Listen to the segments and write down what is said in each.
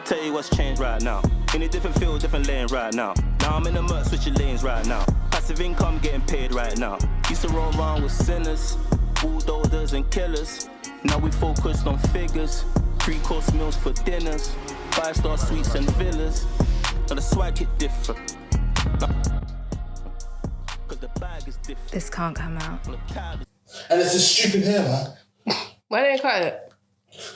Tell you what's changed right now. In a different field, different lane right now. Now I'm in the murk, switching lanes right now. Passive income getting paid right now. Used to roll around with sinners, bulldozers and killers. Now we focused on figures. 3-course meals for dinners. 5-star suites and villas. Now the swag hit different. Cause the bag is different. This can't come out. And it's this stupid hair, man. Why didn't you cut it?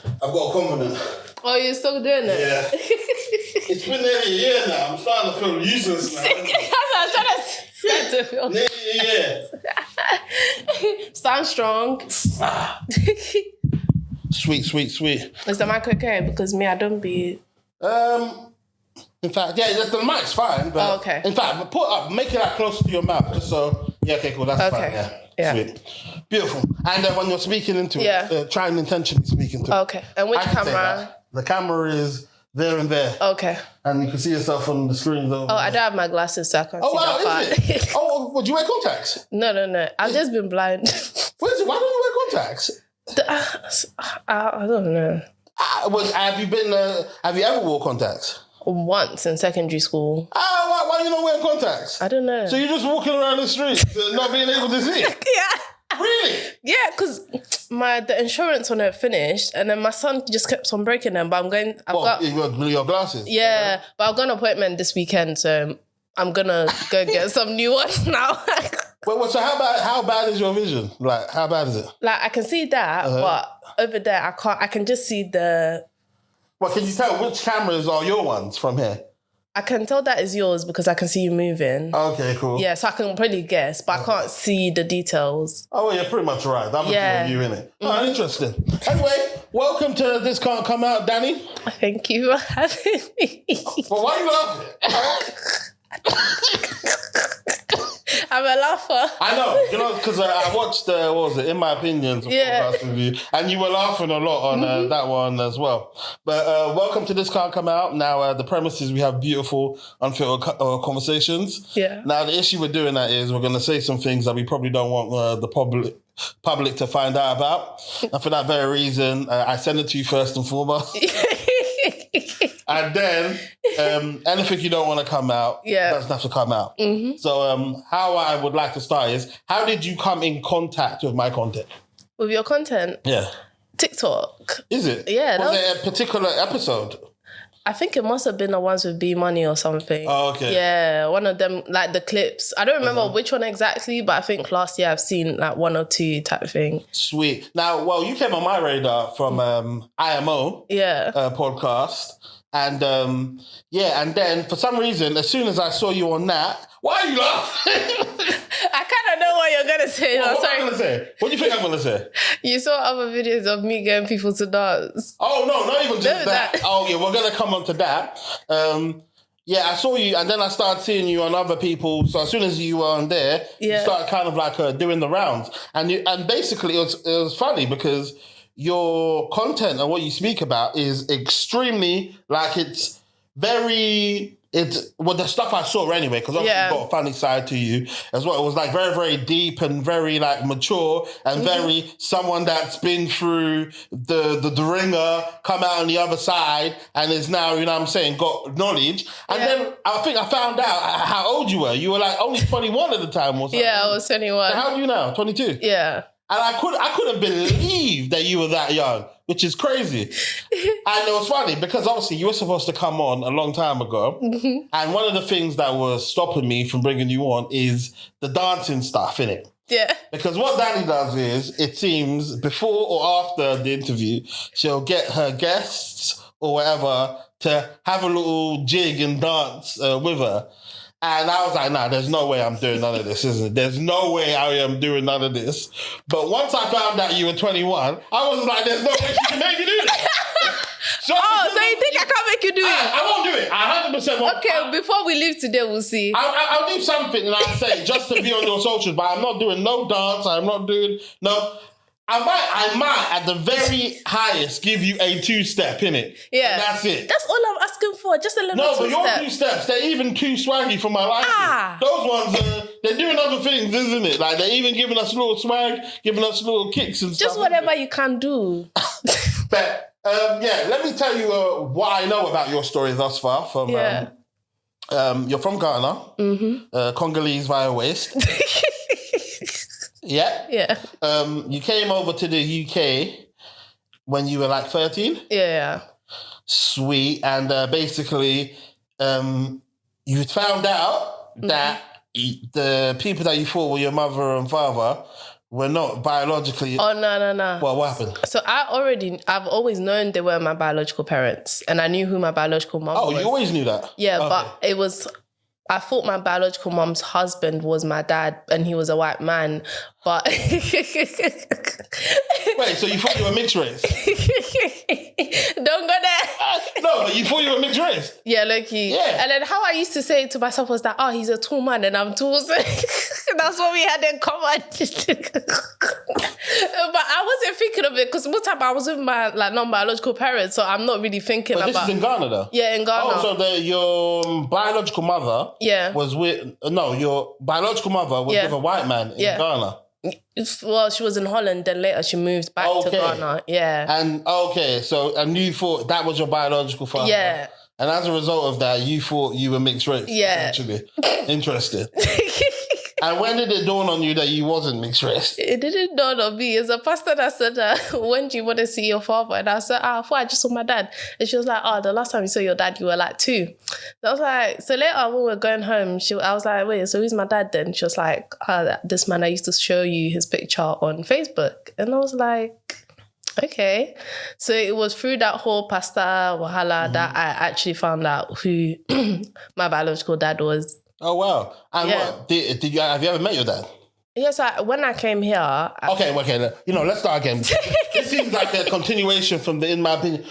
I've got a confidence. Oh, you're still doing it? Yeah. It's been nearly a year now. I'm starting to feel useless now. I'm trying to start to feel. Nearly a year. Stand strong. Sweet. Is the mic okay? Because me, I don't be... In fact, yeah, the mic's fine. But Oh, okay. In fact, make it like close to your mouth, just so. Yeah, okay, cool. That's Okay. fine. Yeah. Sweet. Beautiful. And when you're speaking into Yeah. it, try and intentionally speak into it. Okay. And which I can say camera? that. The camera is there and there. Okay. And you can see yourself on the screen. Oh, I don't have my glasses, so I can't Oh, see wow, that is it? Oh, would you wear contacts? No. I've just been blind. Why don't you wear contacts? I don't know. Have you ever wore contacts? Once in secondary school. Why are you not wearing contacts? I don't know. So you're just walking around the street not being able to see? Yeah. Really? Yeah, because the insurance on it finished, and then my son just kept on breaking them. But Your glasses? Yeah, but I've got an appointment this weekend, so I'm gonna go get some new ones now. So how bad is your vision? Like, how bad is it? Like, I can see that, but over there I can't. I can just see the... Well, can you tell which cameras are your ones from here? I can tell that is yours because I can see you moving. Okay, cool. Yeah, so I can probably guess, but I can't see the details. Oh, well, you're pretty much right. That must be you, innit? Mm-hmm. Oh, interesting. Anyway, welcome to This Can't Come Out, Danny. Thank you for having me. But why are you laughing? I'm a laugher. I know, because I watched, In My Opinion, podcast with you, and you were laughing a lot on that one as well. But welcome to This Can't Come Out. Now, the premise is we have beautiful, unfiltered conversations. Yeah. Now, the issue with doing that is we're going to say some things that we probably don't want the public to find out about. And for that very reason, I send it to you first and foremost. And then anything you don't want to come out doesn't have to come out. Mm-hmm. So how I would like to start is, how did you come in contact with my content? With your content? Yeah. TikTok. Is it? Yeah. Was there a particular episode? I think it must have been the ones with B Money or something. Oh, okay. Yeah, one of them, like the clips. I don't remember which one exactly, but I think last year I've seen like 1 or 2 type thing. Sweet. Now, you came on my radar from IMO podcast. And and then for some reason, as soon as I saw you on that, why are you laughing? I kind of know what you're going to say. What am I going to say? What do you think I'm going to say? You saw other videos of me getting people to dance. Oh, no, not even just that. Oh, yeah, we're going to come on to that. I saw you, and then I started seeing you on other people. So as soon as you were on there, you started kind of like doing the rounds. And basically, it was funny because your content and what you speak about is extremely, like, the stuff I saw anyway, because obviously you've got a funny side to you as well. It was like very, very deep and very like mature and very someone that's been through the ringer, come out on the other side and is now, you know what I'm saying, got knowledge. And then I think I found out how old you were. You were like only 21 at the time or something. Yeah, I was 21. So how old are you now? 22? Yeah. And I couldn't believe that you were that young, which is crazy. And it was funny because obviously you were supposed to come on a long time ago. Mm-hmm. And one of the things that was stopping me from bringing you on is the dancing stuff, innit? Yeah. Because what Danny does is, it seems, before or after the interview, she'll get her guests or whatever to have a little jig and dance with her. And I was like, nah, there's no way I'm doing none of this, isn't it? There's no way I am doing none of this. But once I found out you were 21, I was like, there's no way she can make me do this. So you think I can't make you do it? I won't do it. I 100% won't. Okay, before we leave today, we'll see. I'll do something, and I'll say, just to be on your socials, but I'm not doing no dance. I'm not doing no... I might, at the very highest, give you a 2-step, innit? Yeah. And that's it. That's all I'm asking for, just a little 2-step. No, but your 2 steps, they're even too swaggy for my liking. Those ones, they're doing other things, isn't it? Like, they're even giving us little swag, giving us little kicks and stuff. Just whatever you can do. But Let me tell you what I know about your story thus far. You're from Ghana, Congolese via waist. Yeah? Yeah. You came over to the UK when you were like 13? Yeah. Sweet. And basically, you found out that the people that you thought were your mother and father were not biologically... Oh, no. Well, what happened? So I've always known they were my biological parents, and I knew who my biological mom was. Oh, you always knew that? Yeah, Okay. but it was... I thought my biological mom's husband was my dad, and he was a white man, but... Wait, so you thought you were mixed race? Don't go there. No, but you thought you were mixed race? Yeah, Loki. Yeah. And then how I used to say it to myself was that, he's a tall man and I'm tall. So that's what we had in common. But I wasn't thinking of it because most time I was with my non-biological parents, so I'm not really thinking But about... this is in Ghana, though? Yeah, in Ghana. Oh, so your biological mother was with... No, your biological mother was with a white man in Ghana. Well, she was in Holland, then later she moved back to Ghana. Yeah. And you thought that was your biological father? Yeah. And as a result of that, you thought you were mixed race? Yeah. Actually. Interesting. And when did it dawn on you that you wasn't mixed race? It didn't dawn on me. It's a pastor that said, when do you want to see your father? And I said, I thought I just saw my dad. And she was like, the last time you saw your dad, you were like 2. So I was like, so later when we were going home, I was like, wait, so who's my dad then? She was like, this man I used to show you his picture on Facebook. And I was like, okay. So it was through that whole pastor wahala that I actually found out who my biological dad was. Oh, wow. And what, have you ever met your dad? Yes, when I came here... Okay. Let's start again. This seems like a continuation from in my opinion.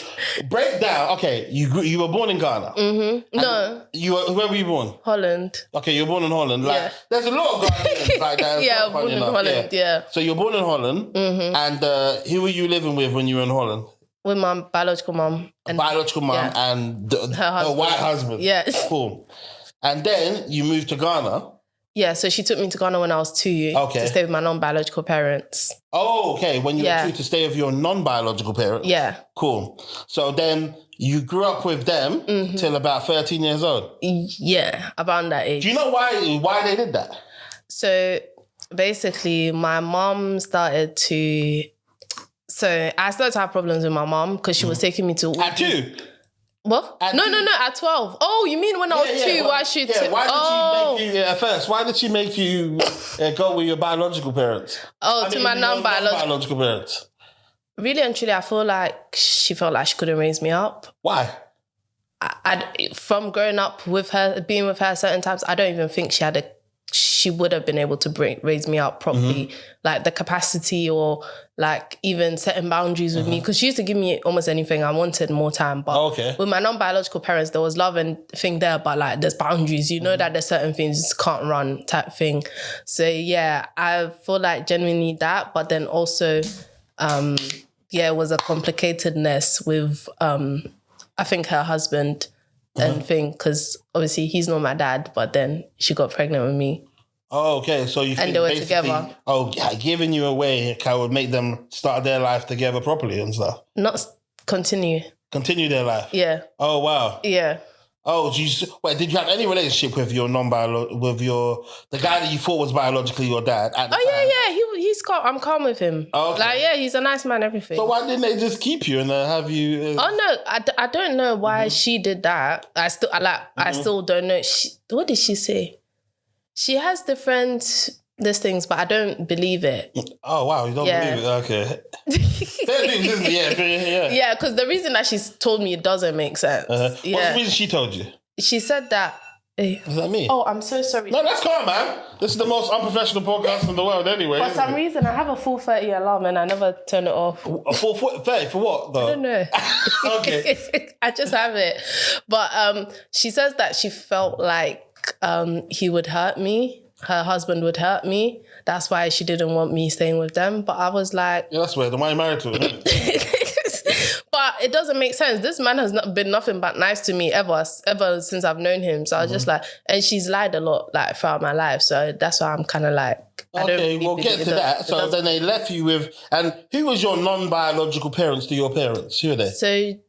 Break down. Okay, you were born in Ghana. Mm-hmm. No. Where were you born? Holland. Okay, you were born in Holland. There's a lot of Ghanaians like that. Yeah, born in Holland, yeah. So you're born in Holland, and who were you living with when you were in Holland? With my biological mom. And her white husband. Yes. Cool. And then you moved to Ghana. Yeah, so she took me to Ghana when I was 2 to stay with my non-biological parents. Oh, okay. When you were 2 to stay with your non-biological parents. Yeah. Cool. So then you grew up with them till about 13 years old. Yeah, around that age. Do you know why they did that? So basically, my mom started to... So I started to have problems with my mom because she was taking me to... At 2? What? No, at 12. Oh, you mean when I was 2? Why she... Why did she make you... At first, why did she make you go with your biological parents? My non-biological parents. Really and truly, I feel like she felt like she couldn't raise me up. Why? From growing up with her, being with her certain times, I don't even think she would have been able to raise me up properly. Like the capacity or like even setting boundaries with me. Because she used to give me almost anything. I wanted more time. But with my non-biological parents, there was love and thing there, but like there's boundaries. You know that there's certain things you just can't run type thing. So yeah, I feel like genuinely that. But then also, it was a complicatedness with, I think her husband and thing, because obviously he's not my dad, but then she got pregnant with me. Oh, okay. So you think and they were together. Oh, yeah, giving you away would make them start their life together properly and stuff. Not continue. Continue their life. Yeah. Oh wow. Yeah. Oh, did you have any relationship with your the guy that you thought was biologically your dad? At the time? Yeah. He's calm. I'm calm with him. Oh, okay. He's a nice man. Everything. So why didn't they just keep you and have you? Oh no, I don't know why she did that. I still don't know. What did she say? She has different things, but I don't believe it. Oh wow, you don't believe it? Okay. Yeah, because the reason that she's told me it doesn't make sense. What's the reason she told you? She said that. Is that me? Oh, I'm so sorry. No, that's calm, man. This is the most unprofessional podcast in the world anyway. For some reason, I have a 4:30 alarm and I never turn it off. A 4:30 for what, though? I don't know. Okay. I just have it. But she says that she felt like he would hurt me. Her husband would hurt me. That's why she didn't want me staying with them. But I was like... Yeah, that's weird. Why are you married to her? But it doesn't make sense. This man has not been nothing but nice to me ever since I've known him. So I was just like, and she's lied a lot like throughout my life. So that's why I'm kind of like, I don't Okay, really we'll believe get to that. So then they left you with, and who was your non-biological parents to your parents? Who are they?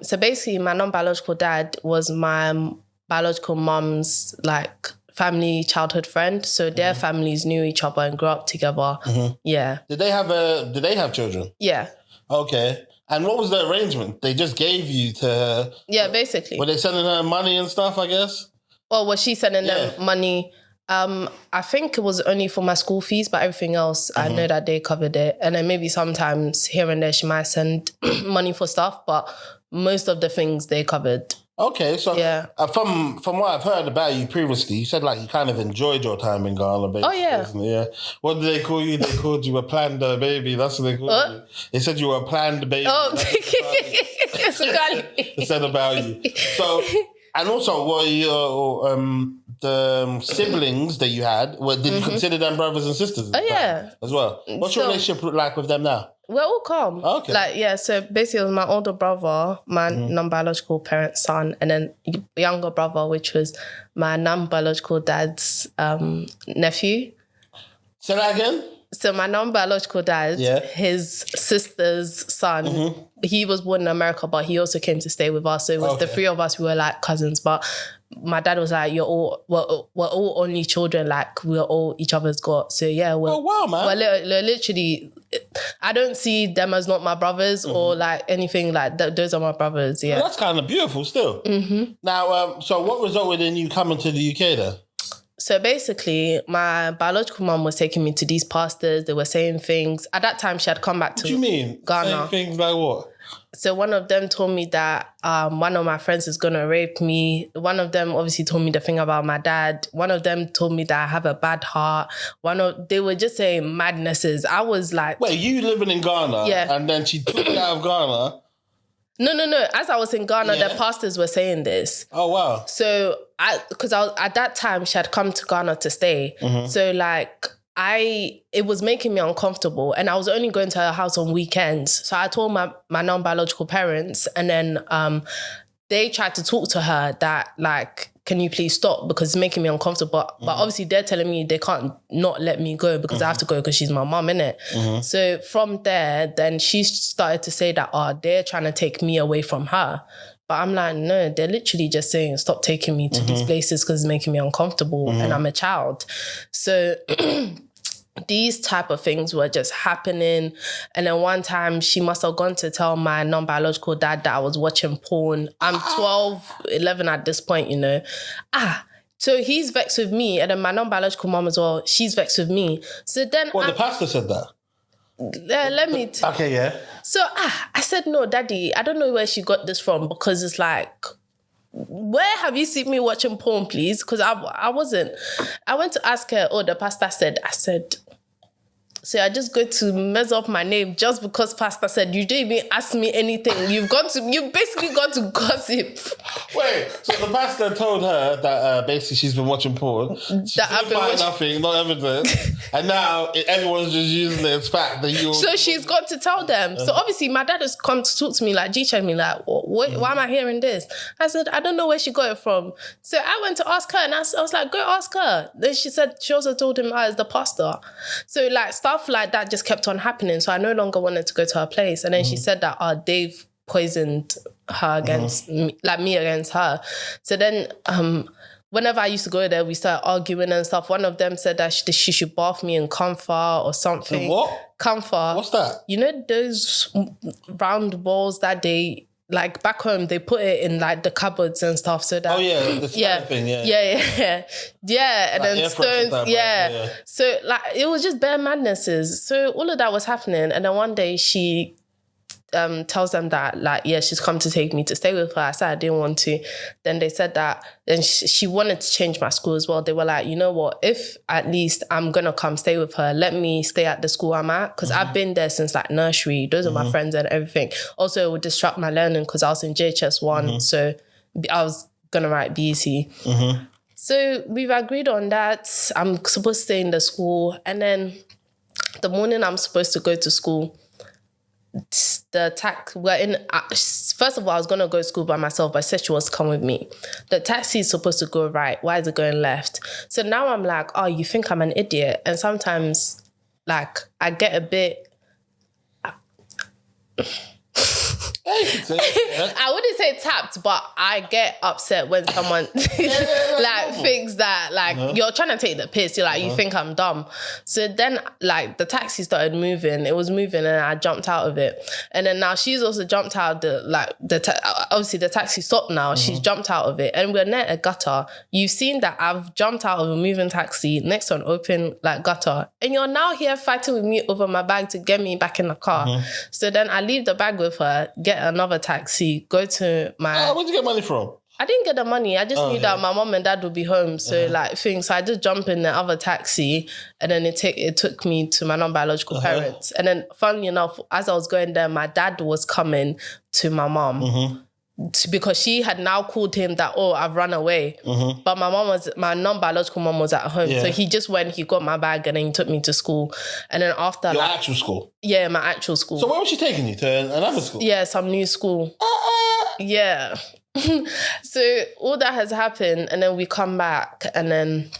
So basically, my non-biological dad was my biological mom's like family childhood friend. So their families knew each other and grew up together. Yeah. Did they have children? Yeah. Okay. And what was the arrangement? They just gave you to her? Yeah, basically. Were they sending her money and stuff, I guess? Or was she sending them money? I think it was only for my school fees, but everything else, I know that they covered it. And then maybe sometimes here and there she might send money for stuff, but most of the things they covered. Okay, so Yeah. From what I've heard about you previously, you said like you kind of enjoyed your time in Ghana, basically. Oh, yeah. Isn't it? Yeah. What did they call you? They called you a planned baby. That's what they called you. They said you were a planned baby. Oh, They said about you. So, and also, what your the siblings that you had? Did you consider them brothers and sisters? Oh, yeah. As well. What's your So- relationship like with them now? We're all calm. Okay. Like, yeah, so basically it was my older brother, my non-biological parent's son, and then younger brother, which was my non-biological dad's nephew. Say that again? So my non-biological dad, his sister's son, he was born in America, but he also came to stay with us. So it was the three of us, we were like cousins. But my dad was like, we're all only children, like we're all each other's got. So yeah, Oh, wow, man. we're literally, I don't see them as not my brothers or like anything like that. Those are my brothers, yeah. Well, that's kind of beautiful still. Now, so what resulted in you coming to the UK then? So basically, my biological mom was taking me to these pastors. They were saying things. At that time, she had come back to What do you mean? Ghana. Saying things like what? So one of them told me that one of my friends is going to rape me. One of them obviously told me the thing about my dad. One of them told me that I have a bad heart. They were just saying madnesses. I was like... Wait, you living in Ghana? Yeah. And then she took you out of Ghana? No. As I was in Ghana, the pastors were saying this. Oh, wow. So because I was at that time, she had come to Ghana to stay. So like... it was making me uncomfortable, and I was only going to her house on weekends. So I told my non-biological parents, and then they tried to talk to her that like, can you please stop because it's making me uncomfortable. But obviously they're telling me they can't not let me go because I have to go because she's my mum, innit? So from there, then she started to say that, they're trying to take me away from her. But I'm like, no, they're literally just saying, stop taking me to these places because it's making me uncomfortable and I'm a child. So these type of things were just happening. And then one time she must have gone to tell my non-biological dad that I was watching porn. I'm 12, 11 at this point, you know. So he's vexed with me. And then my non-biological mom as well, she's vexed with me. So then... Well, the pastor said that? Let me... Okay, yeah. So I said, no, Daddy, I don't know where she got this from because it's like, where have you seen me watching porn, please? Because I wasn't. I went to ask her, the pastor said, so I just go to mess up my name just because pastor said, you didn't even ask me anything. You've basically got to gossip. Wait, so the pastor told her that basically she's been watching porn. She didn't find nothing, not evidence. And now everyone's just using it as fact that you... So she's got to tell them. So obviously my dad has come to talk to me, like G-check me, like, why am I hearing this? I said, I don't know where she got it from. So I went to ask her and I was like, go ask her. Then she said, she also told him I was the pastor. So like stuff like that just kept on happening. So I no longer wanted to go to her place. And then she said that Dave poisoned her against me, like me against her. So then whenever I used to go there, we started arguing and stuff. One of them said that she should bath me in camphor or something. What? Camphor. What's that? You know those round balls that they... Like back home, they put it in like the cupboards and stuff so that... Oh yeah, the stone thing, Yeah, and like then stones, yeah. So like, it was just bare madnesses. So all of that was happening. And then one day she tells them that like, she's come to take me to stay with her. I said I didn't want to. Then they said that, and she wanted to change my school as well. They were like, you know what, if at least I'm going to come stay with her, let me stay at the school I'm at. Because I've been there since like nursery. Those are my friends and everything. Also, it would disrupt my learning because I was in JHS 1. So I was going to write BEC. So we've agreed on that. I'm supposed to stay in the school. And then the morning I'm supposed to go to school, first of all, I was going to go to school by myself, but I said she wants to come with me. The taxi is supposed to go right. Why is it going left? So now I'm like, oh, you think I'm an idiot? And sometimes, like, I get a bit... I wouldn't say tapped, but I get upset when someone thinks that you're trying to take the piss. You're like, you think I'm dumb. So then the taxi started moving. It was moving and I jumped out of it. And then now she's also jumped out of obviously the taxi stopped now. She's jumped out of it and we're near a gutter. You've seen that I've jumped out of a moving taxi next to an open gutter. And you're now here fighting with me over my bag to get me back in the car. So then I leave the bag with her, get another taxi, go to my... where'd you get money from? I didn't get the money. I just knew that my mom and dad would be home. So so I just jumped in the other taxi and then it took me to my non-biological parents. And then funnily enough, as I was going there, my dad was coming to my mom. Because she had now called him that, I've run away. But my non-biological mom was at home. So he just went, he got my bag and then he took me to school. And then after Your actual school? Yeah, my actual school. So where was she taking you? To another school? Yeah, some new school. Yeah. So all that has happened and then we come back and then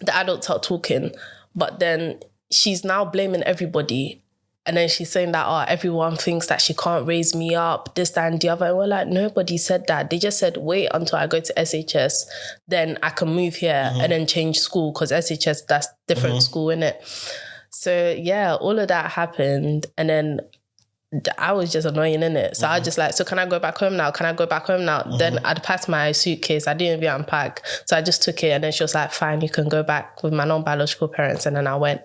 the adults are talking. But then she's now blaming everybody. And then she's saying that, everyone thinks that she can't raise me up, this, that, and the other. And we're like, nobody said that. They just said, wait until I go to SHS, then I can move here and then change school because SHS, that's different school, innit? So, yeah, all of that happened. And then I was just annoying, innit? So I was just like, so can I go back home now? Can I go back home now? Then I'd packed my suitcase. I didn't even unpack. So I just took it. And then she was like, fine, you can go back with my non-biological parents. And then I went.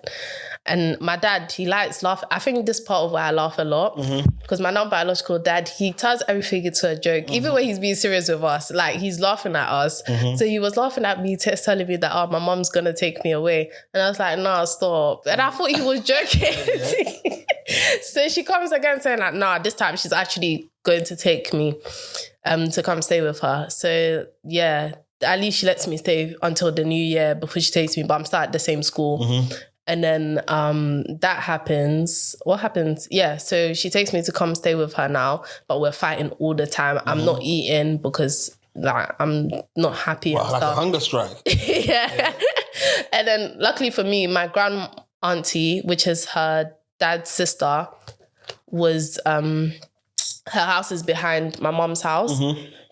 And my dad, he likes laugh. I think this part of why I laugh a lot, because my non-biological dad, he turns everything into a joke. Even when he's being serious with us, he's laughing at us. So he was laughing at me, telling me that, my mom's going to take me away. And I was like, no, stop. And I thought he was joking. So she comes again saying this time she's actually going to take me to come stay with her. So yeah, at least she lets me stay until the new year before she takes me, but I'm still at the same school. And then that happens. What happens? Yeah, so she takes me to come stay with her now, but we're fighting all the time. I'm not eating because I'm not happy and stuff. Like a hunger strike. Yeah. And then luckily for me, my grand auntie, which is her dad's sister, was her house is behind my mom's house.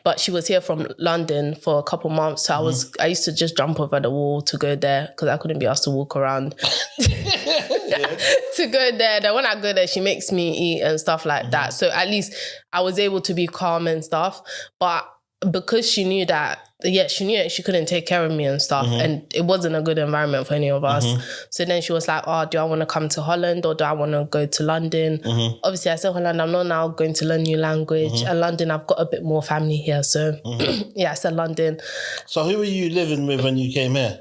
But she was here from London for a couple months. So I used to just jump over the wall to go there because I couldn't be asked to walk around. To go there. Then when I go there, she makes me eat and stuff like that. So at least I was able to be calm and stuff. But because she knew that she couldn't take care of me and stuff. And it wasn't a good environment for any of us. So then she was like, do I want to come to Holland or do I want to go to London? Obviously, I said Holland, I'm not now going to learn new language. And London, I've got a bit more family here. So yeah, I said London. So who were you living with when you came here?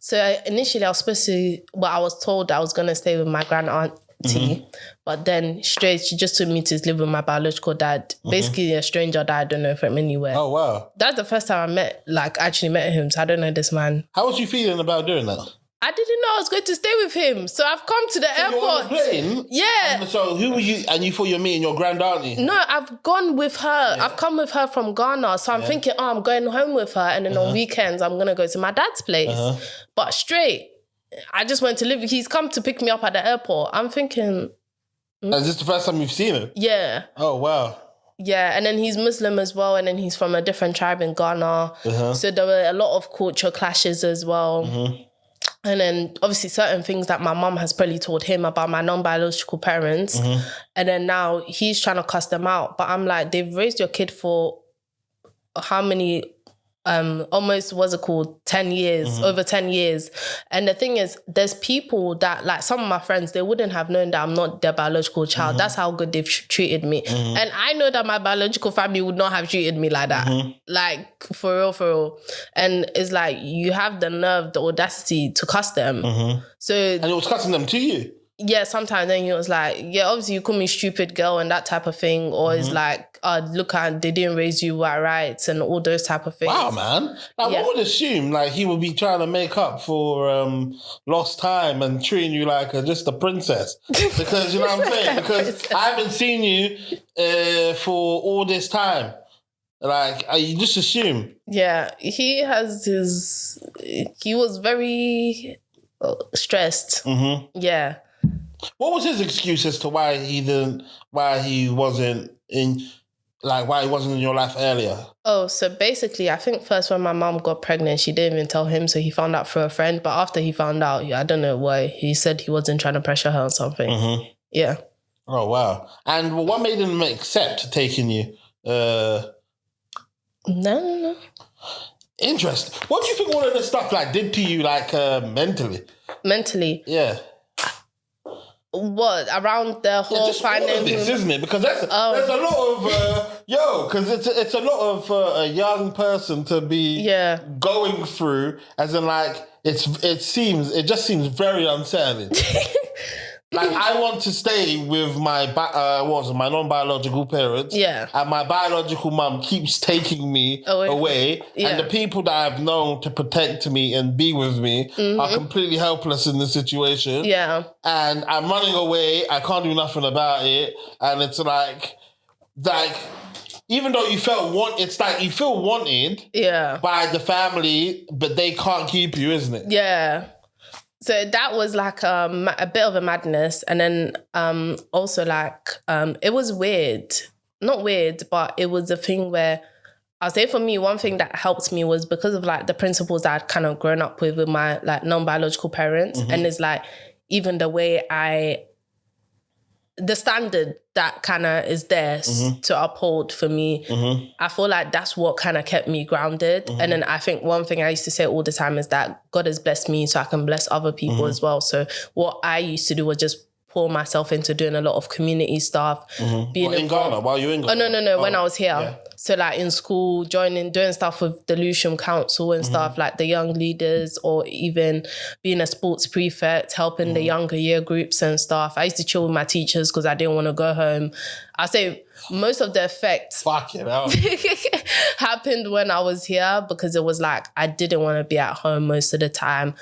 So initially I was told I was going to stay with my grand auntie. But then straight, she just took me to live with my biological dad. Basically a stranger that I don't know from anywhere. Oh, wow. That's the first time I actually met him. So I don't know this man. How was you feeling about doing that? I didn't know I was going to stay with him. So I've come to the airport. You're on the plane? Yeah. So who were you? And you thought you were meeting your grand auntie? No, I've gone with her. I've come with her from Ghana. So I'm thinking, I'm going home with her. And then on weekends, I'm going to go to my dad's place. But straight, I just went to live. He's come to pick me up at the airport. I'm thinking... Is this the first time you've seen him? Yeah. Oh, wow. Yeah, and then he's Muslim as well, and then he's from a different tribe in Ghana. So there were a lot of culture clashes as well. And then obviously certain things that my mum has probably told him about my non-biological parents. And then now he's trying to cuss them out. But I'm like, they've raised your kid for how many... almost, 10 years, over 10 years. And the thing is, there's people that, some of my friends, they wouldn't have known that I'm not their biological child. That's how good they've treated me. And I know that my biological family would not have treated me like that. For real. And it's like, you have the nerve, the audacity to cuss them. And it was cussing them to you? yeah, sometimes then he was like, yeah, obviously you call me stupid girl and that type of thing, or it's like, look at, they didn't raise you right and all those type of things. Wow, man. Like, Yeah. I would assume like he would be trying to make up for lost time and treating you like just a princess. Because, you know what I'm saying? Because I haven't seen you for all this time. Like, you just assume. Yeah, he was very stressed. Yeah. What was his excuse as to why he wasn't in your life earlier? Oh, so basically, I think first when my mom got pregnant, she didn't even tell him, so he found out through a friend. But after he found out, I don't know why, he said he wasn't trying to pressure her or something. Yeah. Oh, wow. And what made him accept taking you? No. Interesting. What do you think all of this stuff did to you, mentally? Mentally. Yeah. What, around the whole Just all of this, isn't it? Because there's a lot of because it's a lot of a young person to be going through, as in it just seems very unsettling. I want to stay with my my non-biological parents. Yeah. And my biological mum keeps taking me away. Yeah. And the people that I've known to protect me and be with me are completely helpless in the situation. Yeah. And I'm running away. I can't do nothing about it. And it's even though you you feel wanted by the family, but they can't keep you, isn't it? Yeah. So that was a bit of a madness. And then also it was weird. Not weird, but it was a thing where I'll say for me, one thing that helped me was because of the principles that I'd kind of grown up with my non-biological parents. And it's even the way the standard that kind of is there to uphold for me, I feel like that's what kind of kept me grounded. And then I think one thing I used to say all the time is that God has blessed me so I can bless other people as well. So what I used to do was just pour myself into doing a lot of community stuff. Being in Ghana? While you were in Ghana? Oh, no. When I was here. Yeah. So in school, doing stuff with the Lewisham Council and stuff, the young leaders, or even being a sports prefect, helping the younger year groups and stuff. I used to chill with my teachers because I didn't want to go home. I say most of the effects happened when I was here, because it was I didn't want to be at home most of the time.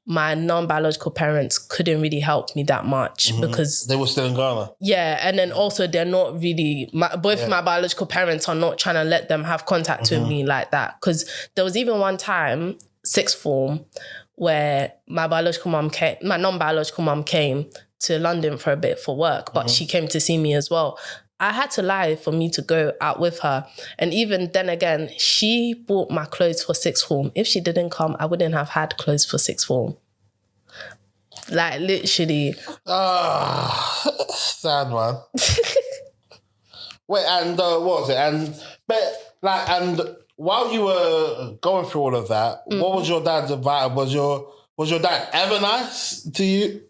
My non-biological parents couldn't really help me that much because they were still in Ghana. Yeah, and then also they're not really, my biological parents are not trying to let them have contact with me like that. Because there was even one time, sixth form, where my non-biological mum came to London for a bit for work, but she came to see me as well. I had to lie for me to go out with her. And even then again, she bought my clothes for sixth form. If she didn't come, I wouldn't have had clothes for sixth form. Literally. Sad, man. Wait, and what was it? And while you were going through all of that, what was your dad's advice? Was your dad ever nice to you?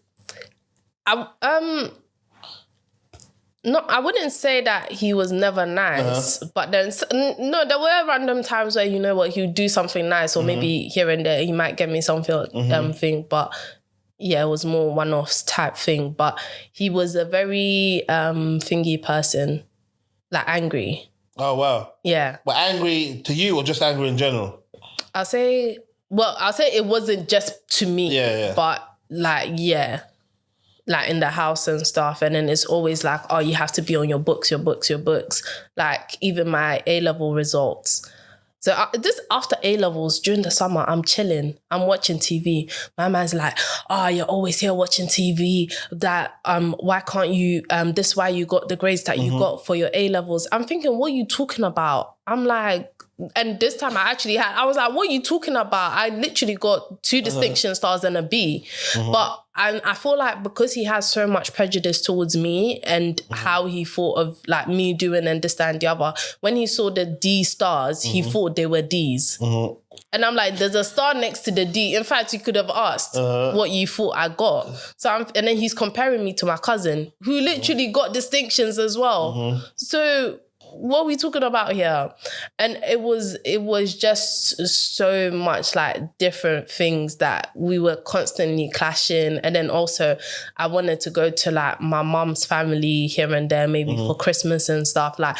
No, I wouldn't say that he was never nice, but then, no, there were random times where, he would do something nice, or maybe here and there he might get me something, thing, but yeah, it was more one-offs type thing. But he was a very thingy person, angry. Oh, wow. Yeah. But angry to you or just angry in general? I'll say it wasn't just to me, but in the house and stuff. And then it's always you have to be on your books. Even my A-level results. So this after A-levels, during the summer, I'm chilling. I'm watching TV. My man's you're always here watching TV. That, why can't you, this is why you got the grades that you got for your A-levels. I'm thinking, what are you talking about? I'm and this time I was like, what are you talking about? I literally got 2 distinction stars and a B. But I feel because he has so much prejudice towards me and how he thought of me doing and this and the other, when he saw the D stars, he thought they were Ds. And I'm there's a star next to the D. In fact, you could have asked what you thought I got. And then he's comparing me to my cousin, who literally got distinctions as well. So what are we talking about here? And it was just so much like different things that we were constantly clashing. And then also I wanted to go to like my mom's family here and there, maybe for Christmas and stuff. Like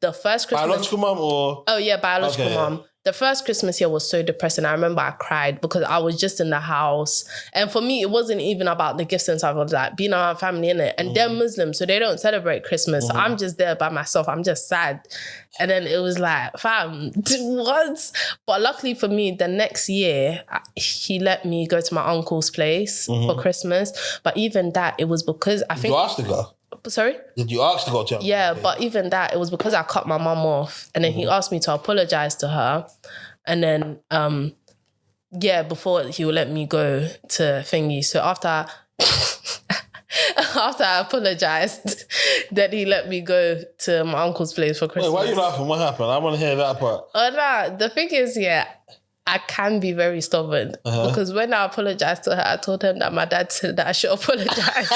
the first Christmas. Biological mum or? Oh yeah, biological mum. The first Christmas here was so depressing. I remember I cried because I was just in the house. And for me, it wasn't even about the gifts and stuff. I was like being around family, innit? And they're Muslims, so they don't celebrate Christmas. So I'm just there by myself. I'm just sad. And then it was like, fam, what? But luckily for me, the next year, he let me go to my uncle's place for Christmas. But even that, it was because I think... You asked to go? Sorry? Did you ask to go to her? Yeah, but even that, it was because I cut my mum off. And then he asked me to apologize to her. And then, before he would let me go to thingy. So after I apologized, then he let me go to my uncle's place for Christmas. Wait, why are you laughing? What happened? I want to hear that part. Oh, no, the thing is, I can be very stubborn. Because when I apologized to her, I told him that my dad said that I should apologize.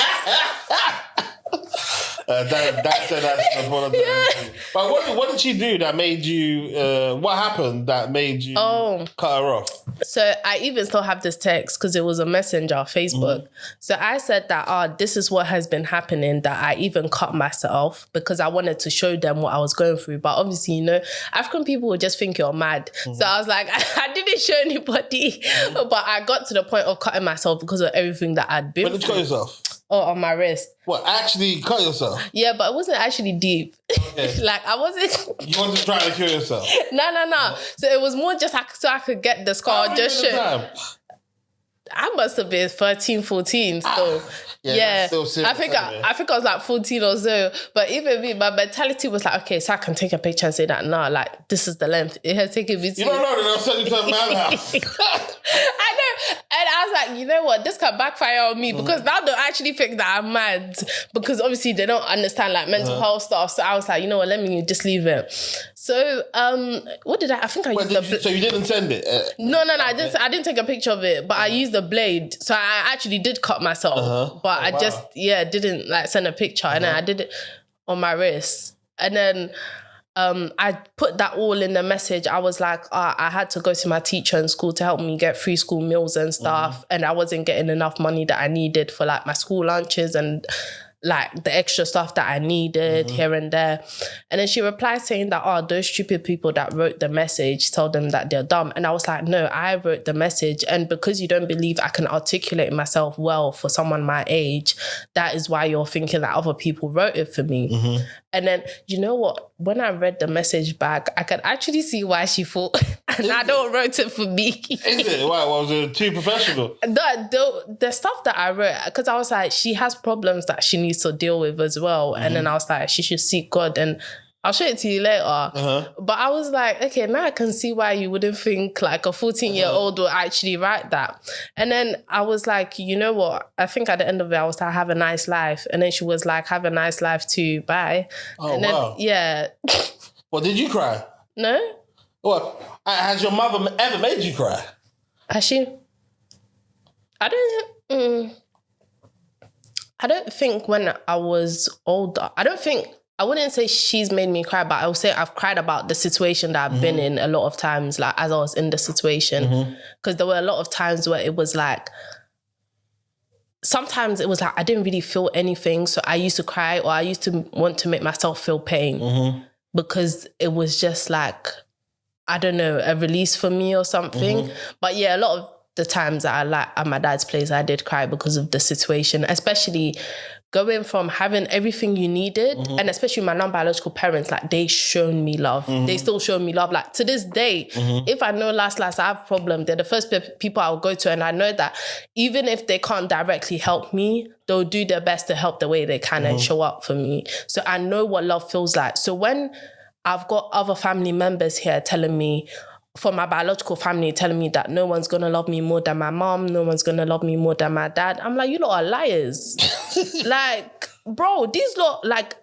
That said that's apologize. Yeah. But what did she do that made you, what happened that made you cut her off? So I even still have this text because it was a messenger, Facebook. So I said that, this is what has been happening, that I even cut myself because I wanted to show them what I was going through. But obviously, you know, African people would just think you're mad. So I was like, I didn't show anybody. But I got to the point of cutting myself because of everything that I'd been When did you cut yourself? Oh, on my wrist. What, actually cut yourself? Yeah, but it wasn't actually deep. Okay. Like, I wasn't... You wasn't trying to kill yourself? No. So it was more just so I could get the scar. Just show. I must have been 13, 14 still. Yeah. Still I think I was like 14 or so. But even me, my mentality was like, okay, so I can take a picture and say that, nah, like, this is the length. It has taken me to... You don't know that I'll send you to a madhouse. I know. And I was like, you know what? This can backfire on me because now they'll actually think that I'm mad because obviously they don't understand like mental health stuff. So I was like, you know what? Let me just leave it. So, what did I think I used So you didn't send it? No, I didn't take a picture of it, but I used the blade. So I actually did cut myself, but I just, didn't like send a picture. And then I did it on my wrist. And then I put that all in the message. I was like, I had to go to my teacher in school to help me get free school meals and stuff. And I wasn't getting enough money that I needed for like my school lunches and like the extra stuff that I needed here and there. And then she replied saying that, those stupid people that wrote the message, tell them that they're dumb. And I was like, no, I wrote the message. And because you don't believe I can articulate myself well for someone my age, that is why you're thinking that other people wrote it for me. And then, you know what? When I read the message back, I could actually see why she thought, and I don't wrote it for me. Is it? Why? Was it too professional? The stuff that I wrote, because I was like, she has problems that she needs to deal with as well. And then I was like, she should seek God. And I'll show it to you later. But I was like, okay, now I can see why you wouldn't think like a 14-year-old will actually write that. And then I was like, you know what? I think at the end of it, I was like, have a nice life. And then she was like, have a nice life too. Bye. Oh, and then, wow. Yeah. Well, did you cry? No. What? Has your mother ever made you cry? Has she? I don't think when I was older, I wouldn't say she's made me cry, but I would say I've cried about the situation that I've been in a lot of times, like as I was in the situation. Because there were a lot of times where it was like, sometimes it was like I didn't really feel anything. So I used to cry or I used to want to make myself feel pain because it was just like, I don't know, a release for me or something. But yeah, a lot of the times that I like at my dad's place, I did cry because of the situation, especially going from having everything you needed, and especially my non-biological parents, like they shown me love. They still show me love. Like to this day, if I know last I have a problem, they're the first people I'll go to. And I know that even if they can't directly help me, they'll do their best to help the way they can and show up for me. So I know what love feels like. So when I've got other family members here telling me, for my biological family, telling me that no one's going to love me more than my mom, no one's going to love me more than my dad, I'm like, you lot are liars. Like, bro, these lot, like,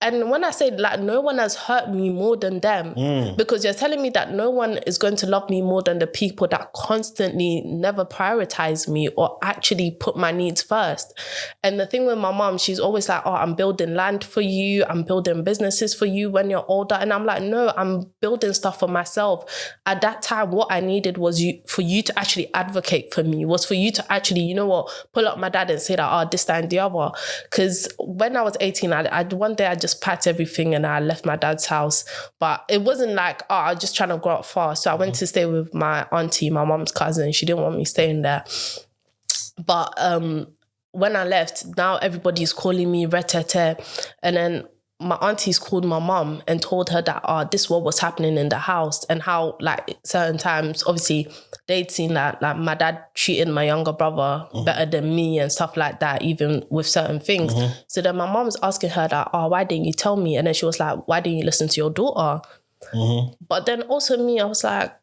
And when I say like no one has hurt me more than them, because you're telling me that no one is going to love me more than the people that constantly never prioritize me or actually put my needs first. And the thing with my mom, she's always like, oh, I'm building land for you. I'm building businesses for you when you're older. And I'm like, no, I'm building stuff for myself. At that time, what I needed was for you to actually advocate for me, was for you to actually, you know what, pull up my dad and say that, oh, this, that, and the other. Because when I was 18, one day I just packed everything and I left my dad's house. But it wasn't like, oh, I was just trying to grow up fast. So I went to stay with my auntie, my mom's cousin. She didn't want me staying there. But when I left, now everybody's calling me retete. And then my aunties called my mom and told her that, this is what was happening in the house, and how like certain times, obviously they'd seen that like my dad treated my younger brother better than me and stuff like that, even with certain things. So then my mom was asking her that, why didn't you tell me? And then she was like, why didn't you listen to your daughter? But then also me, I was like,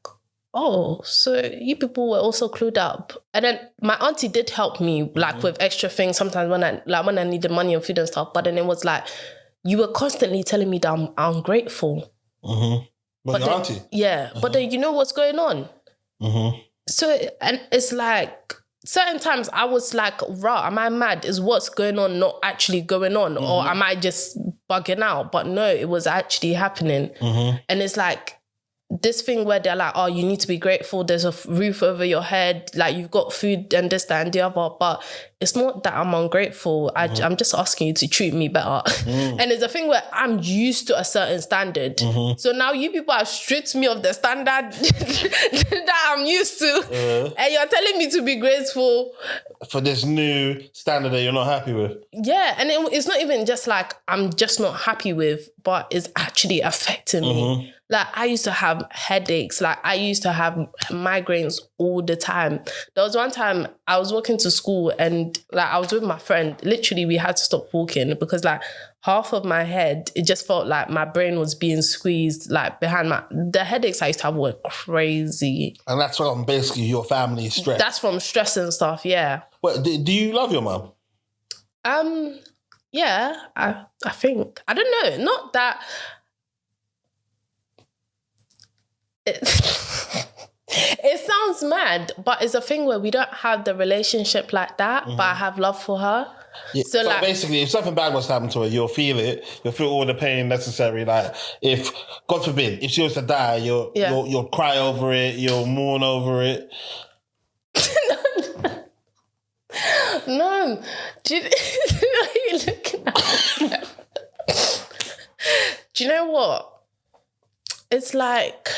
oh, so you people were also clued up. And then my auntie did help me like with extra things sometimes when I needed money and food and stuff. But then it was like, you were constantly telling me that I'm ungrateful. But your auntie? Yeah. But then you know what's going on? So, and it's like, certain times I was like, am I mad? Is what's going on not actually going on? Or am I just bugging out? But no, it was actually happening. And it's like, this thing where they're like, oh, you need to be grateful. There's a roof over your head. Like you've got food and this, that, and the other. But it's not that I'm ungrateful. I'm just asking you to treat me better. And it's a thing where I'm used to a certain standard. So now you people have stripped me of the standard that I'm used to. And you're telling me to be grateful for this new standard that you're not happy with. Yeah. And it's not even just like I'm just not happy with, but it's actually affecting me. Like I used to have headaches. Like I used to have migraines all the time. There was one time I was walking to school and like I was with my friend. Literally, we had to stop walking because like half of my head, it just felt like my brain was being squeezed like behind the headaches I used to have were crazy. And that's from basically your family stress. That's from stress and stuff, yeah. Well, do you love your mum? Yeah, I think. I don't know. Not that... It sounds mad, but it's a thing where we don't have the relationship like that, but I have love for her. Yeah. So like, basically, if something bad was to happen to her, you'll feel it. You'll feel all the pain necessary. Like if, God forbid, if she was to die, you'll cry over it. You'll mourn over it. No. Are you looking at me? Do you know what? It's like,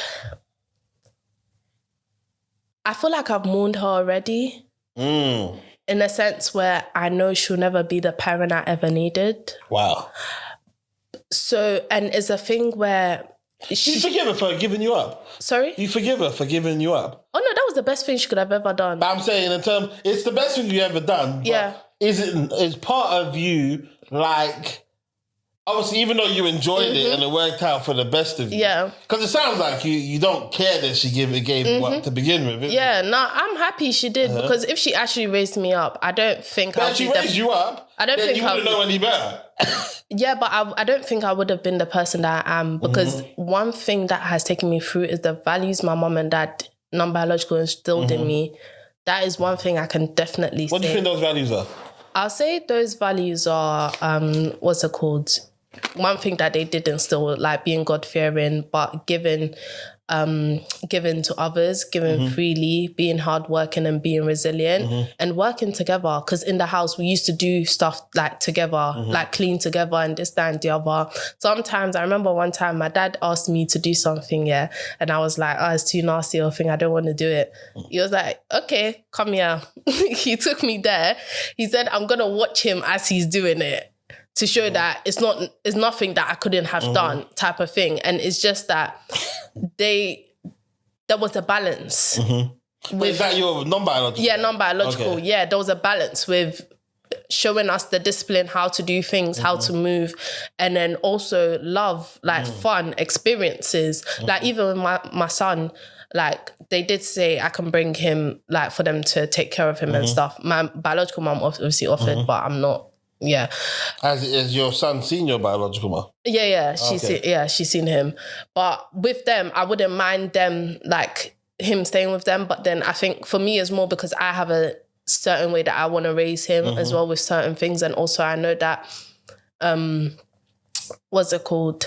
I feel like I've mourned her already. In a sense where I know she'll never be the parent I ever needed. Wow. So, and it's a thing where... You forgive her for giving you up? Sorry? You forgive her for giving you up? Oh no, that was the best thing she could have ever done. But I'm saying in terms, it's the best thing you ever done. But is part of you like... Obviously, even though you enjoyed it and it worked out for the best of you. Yeah. Because it sounds like you don't care that she gave you up to begin with. Yeah, no, I'm happy she did because if she actually raised me up, I don't think But if she raised you up, then you wouldn't know any better. Yeah, but I don't think I would have been the person that I am because one thing that has taken me through is the values my mom and dad, non-biological, instilled in me. That is one thing I can definitely say. What do you think those values are? I'll say those values are, what's it called? One thing that they did instill, like being God-fearing, but giving to others, giving freely, being hardworking and being resilient and working together. Because in the house, we used to do stuff like together, like clean together and this, that and the other. Sometimes, I remember one time my dad asked me to do something, and I was like, oh, it's too nasty or thing, I don't want to do it. He was like, okay, come here. He took me there. He said, I'm going to watch him as he's doing it, to show that it's nothing that I couldn't have done type of thing. And it's just that there was a balance. Is that your non-biological? Yeah, non-biological. Okay. Yeah, there was a balance with showing us the discipline, how to do things, how to move, and then also love, like fun, experiences. Like even with my son, like they did say I can bring him, like for them to take care of him and stuff. My biological mom obviously offered, but I'm not Yeah. Is your son seen your biological mom? Yeah. Okay. She's seen him. But with them, I wouldn't mind them, like, him staying with them. But then I think for me, it's more because I have a certain way that I want to raise him as well with certain things. And also I know that, what's it called?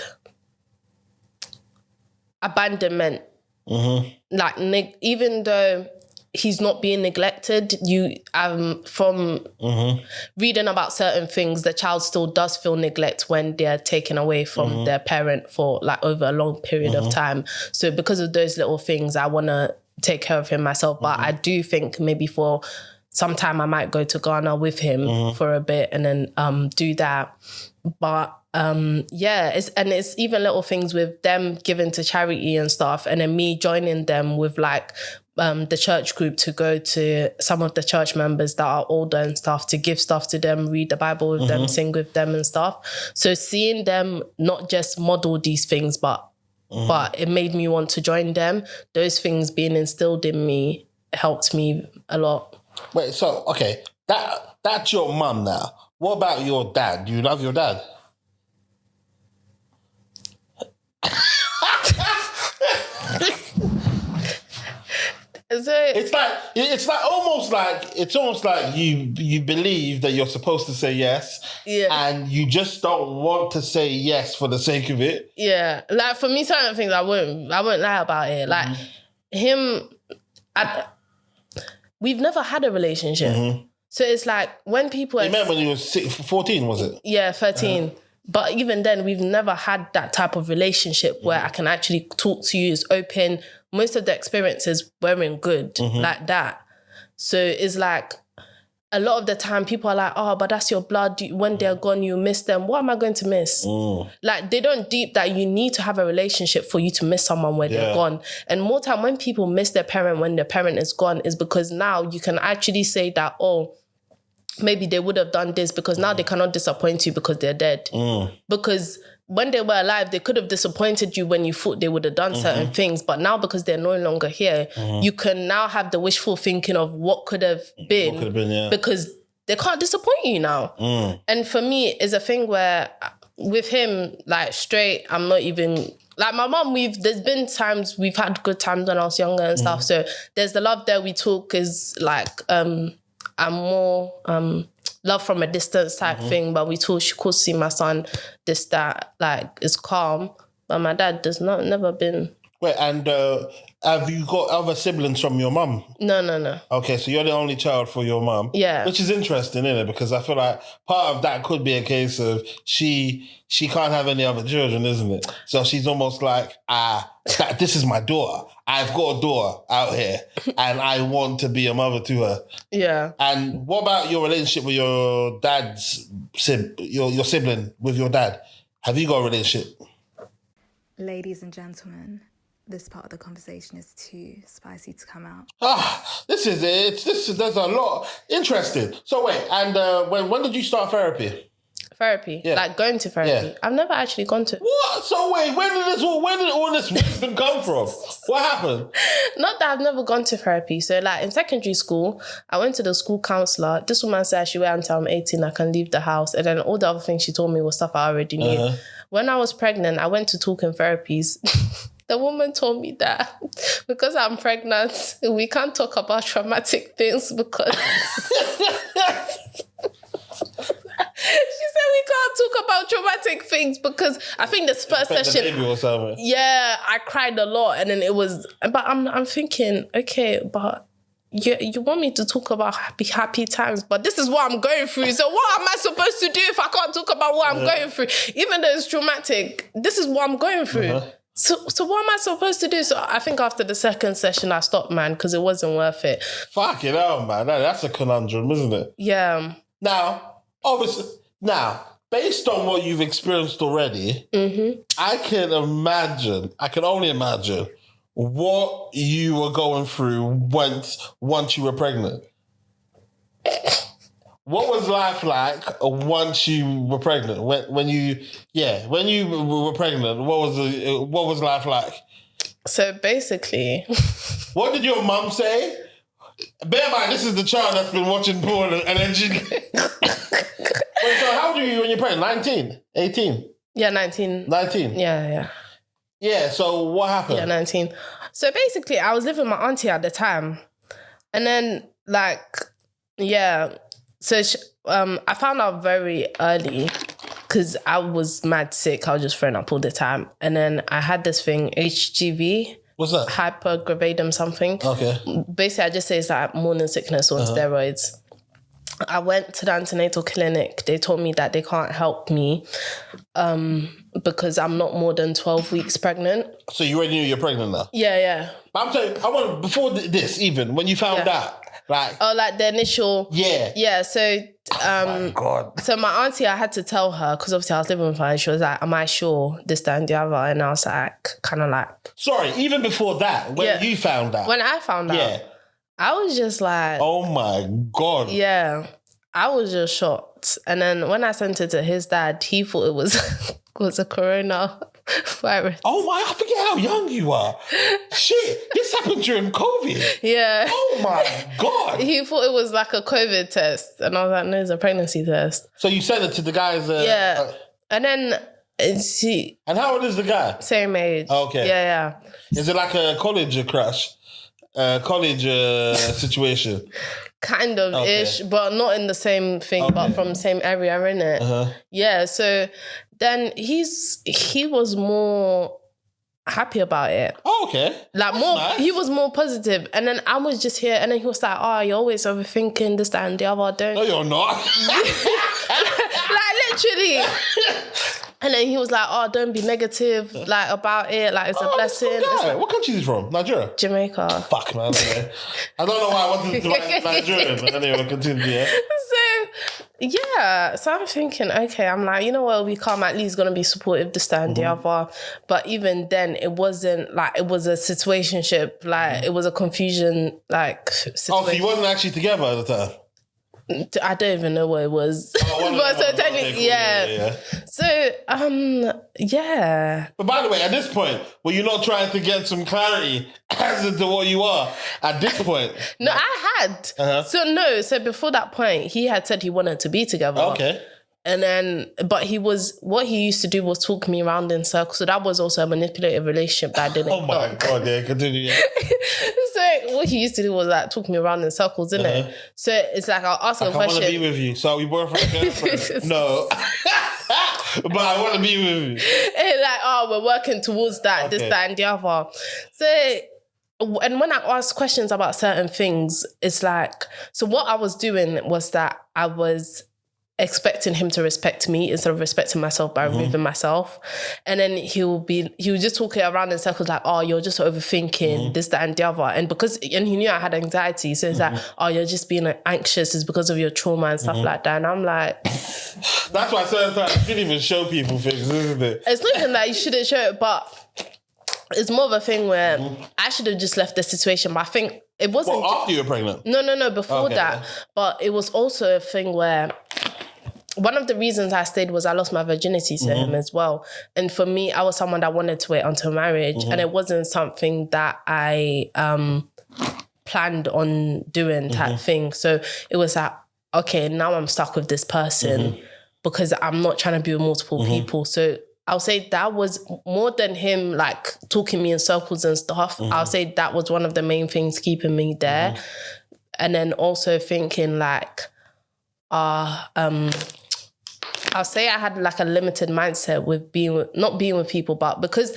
Abandonment. Like, even though he's not being neglected, from reading about certain things, the child still does feel neglect when they're taken away from their parent for like over a long period of time. So because of those little things, I want to take care of him myself. But I do think maybe for some time I might go to Ghana with him for a bit and then do that. But it's even little things with them giving to charity and stuff, and then me joining them with like the church group to go to some of the church members that are older and stuff, to give stuff to them, read the Bible with them, sing with them and stuff. So seeing them not just model these things, but it made me want to join them. Those things being instilled in me helped me a lot. Wait, so okay, that's your mum now. What about your dad? Do you love your dad? It's almost like you believe that you're supposed to say yes, and you just don't want to say yes for the sake of it. Yeah, like for me, certain things I won't lie about it. Like him, we've never had a relationship, so it's like when people. You met when you were 14, was it? Yeah, 13. But even then, we've never had that type of relationship where I can actually talk to you, is open. Most of the experiences weren't good like that. So it's like a lot of the time people are like, oh, but that's your blood. When they're gone, you miss them. What am I going to miss? Like, they don't deep that you need to have a relationship for you to miss someone when they're gone. And more time when people miss their parent when their parent is gone is because now you can actually say that, oh, maybe they would have done this because now they cannot disappoint you because they're dead. Because when they were alive, they could have disappointed you when you thought they would have done certain things. But now because they're no longer here, you can now have the wishful thinking of what could have been, because they can't disappoint you now. And for me, it's a thing where with him, like straight, I'm not even... Like my mum, there's been times we've had good times when I was younger and stuff. So there's the love there. We talk is like... I'm more love from a distance type thing, but we talk, she could see my son, this, that, like, it's calm. But my dad never been. Wait, and have you got other siblings from your mum? No. Okay, so you're the only child for your mum. Yeah. Which is interesting, isn't it? Because I feel like part of that could be a case of she can't have any other children, isn't it? So she's almost like, this is my daughter. I've got a daughter out here and I want to be a mother to her. Yeah. And what about your relationship with your dad's your sibling, with your dad? Have you got a relationship? Ladies and gentlemen, this part of the conversation is too spicy to come out. This is it. There's a lot. Interesting. So wait, and when did you start therapy? Therapy? Yeah. Like going to therapy? Yeah. I've never actually gone to... What? So wait, where did all this wisdom come from? What happened? Not that I've never gone to therapy. So like in secondary school, I went to the school counsellor. This woman said I should wait until I'm 18, I can leave the house. And then all the other things she told me was stuff I already knew. When I was pregnant, I went to talking therapies. The woman told me that because I'm pregnant, we can't talk about traumatic things because... She said we can't talk about traumatic things because I think this first session... Baby or something. Yeah, I cried a lot and then it was... But I'm thinking, okay, but... You want me to talk about happy times, but this is what I'm going through. So what am I supposed to do if I can't talk about what I'm going through? Even though it's traumatic, this is what I'm going through. So what am I supposed to do? So I think after the second session, I stopped, man, because it wasn't worth it. Fuck it out, man. That's a conundrum, isn't it? Yeah. Now, obviously, based on what you've experienced already, I can only imagine what you were going through once you were pregnant. What was life like once you were pregnant? When you were pregnant, what was life like? So basically, what did your mum say? Bear in mind, this is the child that's been watching porn and then she... Wait, so how old are you when you're pregnant? 19? 18? Yeah, 19. 19? Yeah. Yeah, so what happened? Yeah, 19. So basically, I was living with my auntie at the time. And then, so I found out very early because I was mad sick. I was just throwing up all the time. And then I had this thing, HGV. What's that? Hypergravidum something. Okay. Basically, I just say it's like morning sickness on steroids. I went to the antenatal clinic. They told me that they can't help me because I'm not more than 12 weeks pregnant. So you already knew you're pregnant now? Yeah. But I'm saying, before this even, when you found out, like the initial... Yeah, so... oh my God. So my auntie, I had to tell her, because obviously I was living with her, and she was like, am I sure this, that, and the other? And I was like, kind of like... Sorry, even before that, when you found out. When I found out, I was just like... Oh my God. Yeah, I was just shocked. And then when I sent it to his dad, he thought it was a coronavirus. Oh my, I forget how young you are. Shit, this happened during COVID. Yeah. Oh my God. He thought it was like a COVID test. And I was like, no, it's a pregnancy test. So you sent it to the guys? And then... And how old is the guy? Same age. Okay. Yeah. Is it like a college crush? College situation? Kind of ish, but not in the same thing, but from the same area, innit? Yeah, so then he was more happy about it. Oh, okay. Like That's more, nice. He was more positive. And then I was just here, and then he was like, oh, you're always overthinking this, that, and the other. Don't. No, you're not. Like literally. And then he was like, oh, don't be negative about it. Like, it's a blessing. What country is he from? Nigeria? Jamaica. Fuck, man. Okay. I don't know why I wanted to write Nigerian, but anyway, continue, yeah? So I'm thinking, okay, I'm like, you know what, we can't, at least gonna be supportive this time, the other. But even then, it wasn't like, it was a situationship, like, it was a confusion, like, situation. Oh, so you wasn't actually together at the time? I don't even know what it was. But so technically, yeah. So, yeah. But by the way, at this point, were you not trying to get some clarity as to what you are at this point? No, I had. So before that point, he had said he wanted to be together. Okay. And then, but what he used to do was talk me around in circles. So that was also a manipulative relationship that I didn't Oh my God, yeah, continue, yeah. So what he used to do was like talk me around in circles, innit? So it's like I'll ask him a question. I want to be with you. So are we boyfriend and girlfriend? No. But I want to be with you. And like, oh, we're working towards that, this, that, and the other. So, and when I ask questions about certain things, it's like, so what I was doing was that I was expecting him to respect me instead of respecting myself by removing myself. And then he would just talk it around in circles like, oh, you're just overthinking this, that, and the other. And he knew I had anxiety. So it's like, oh, you're just being anxious. It's because of your trauma and stuff like that. And I'm like... That's why certain times you shouldn't even show people things, isn't it? It's not even that you shouldn't show it, but it's more of a thing where I should have just left the situation. But I think it wasn't... Well, after you were pregnant? No, before that. But it was also a thing where... One of the reasons I stayed was I lost my virginity to him as well. And for me, I was someone that wanted to wait until marriage. And it wasn't something that I planned on doing type thing. So it was like, okay, now I'm stuck with this person because I'm not trying to be with multiple people. So I'll say that was more than him like talking me in circles and stuff. I'll say that was one of the main things keeping me there. And then also thinking like, I'll say I had like a limited mindset with not being with people, but because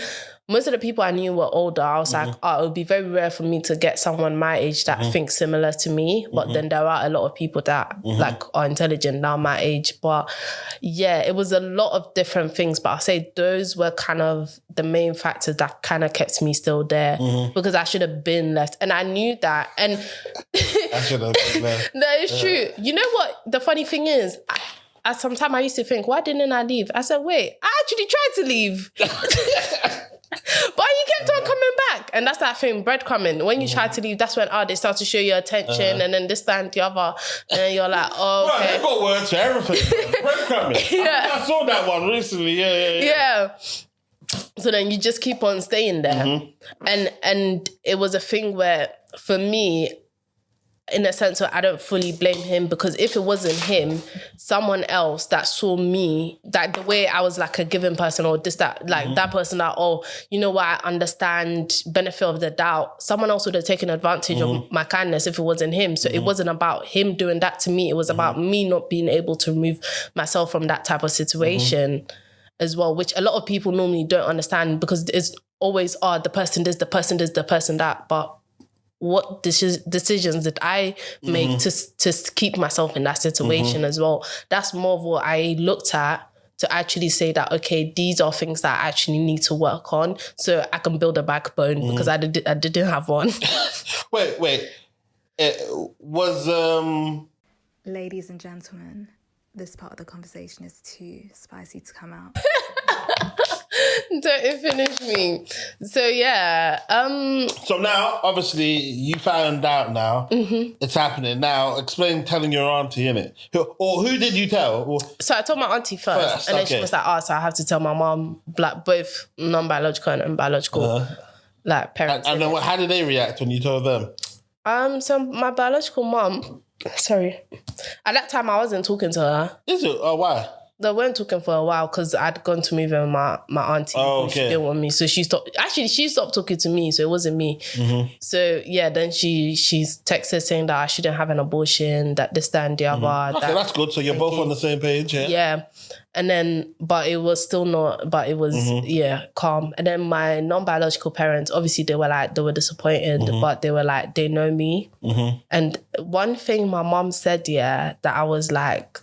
most of the people I knew were older, I was like, it would be very rare for me to get someone my age that thinks similar to me. But then there are a lot of people that like are intelligent now my age. But yeah, it was a lot of different things. But I'll say those were kind of the main factors that kind of kept me still there because I should have been left. And I knew that. And I should have been left. No, it's true. You know what? The funny thing is, sometimes I used to think, why didn't I leave? I said, wait, I actually tried to leave. But you kept on coming back. And that's that thing, breadcrumbing. When you try to leave, that's when they start to show you attention and then this, that, and the other. And then you're like, oh, okay. Right, they've got words for everything. Breadcrumbing. Yeah. I saw that one recently. Yeah. So then you just keep on staying there. And it was a thing where, for me, in a sense where I don't fully blame him, because if it wasn't him, someone else that saw me, that the way I was like a given person, or this, that, like that person that, oh, you know what, I understand, benefit of the doubt, someone else would have taken advantage of my kindness if it wasn't him. So it wasn't about him doing that to me. It was about me not being able to remove myself from that type of situation as well, which a lot of people normally don't understand, because it's always, the person this, the person this, the person that. But what decisions did I make to keep myself in that situation as well? That's more of what I looked at to actually say that, okay, these are things that I actually need to work on so I can build a backbone, because I didn't have one. Wait. It was... Ladies and gentlemen, this part of the conversation is too spicy to come out. Don't finish me. So yeah. So now, obviously, you found out now. It's happening. Now, explain telling your auntie, innit? Who did you tell? So I told my auntie first, and then she was like, so I have to tell my mom, like both non-biological and biological like parents. And then how did they react when you told them? So my biological mom, sorry, at that time I wasn't talking to her. Is it? Oh, why? They weren't talking for a while because I'd gone to move in with my auntie. Oh, okay. She didn't want me. So she stopped talking to me, so it wasn't me. So yeah, then she's texted saying that I shouldn't have an abortion, that this, that, and the other. Okay, that's good. So you're both on the same page, yeah? Yeah. And then, but it was still not, but it was, calm. And then my non-biological parents, obviously they were disappointed, but they were like, they know me. And one thing my mom said, that I was like,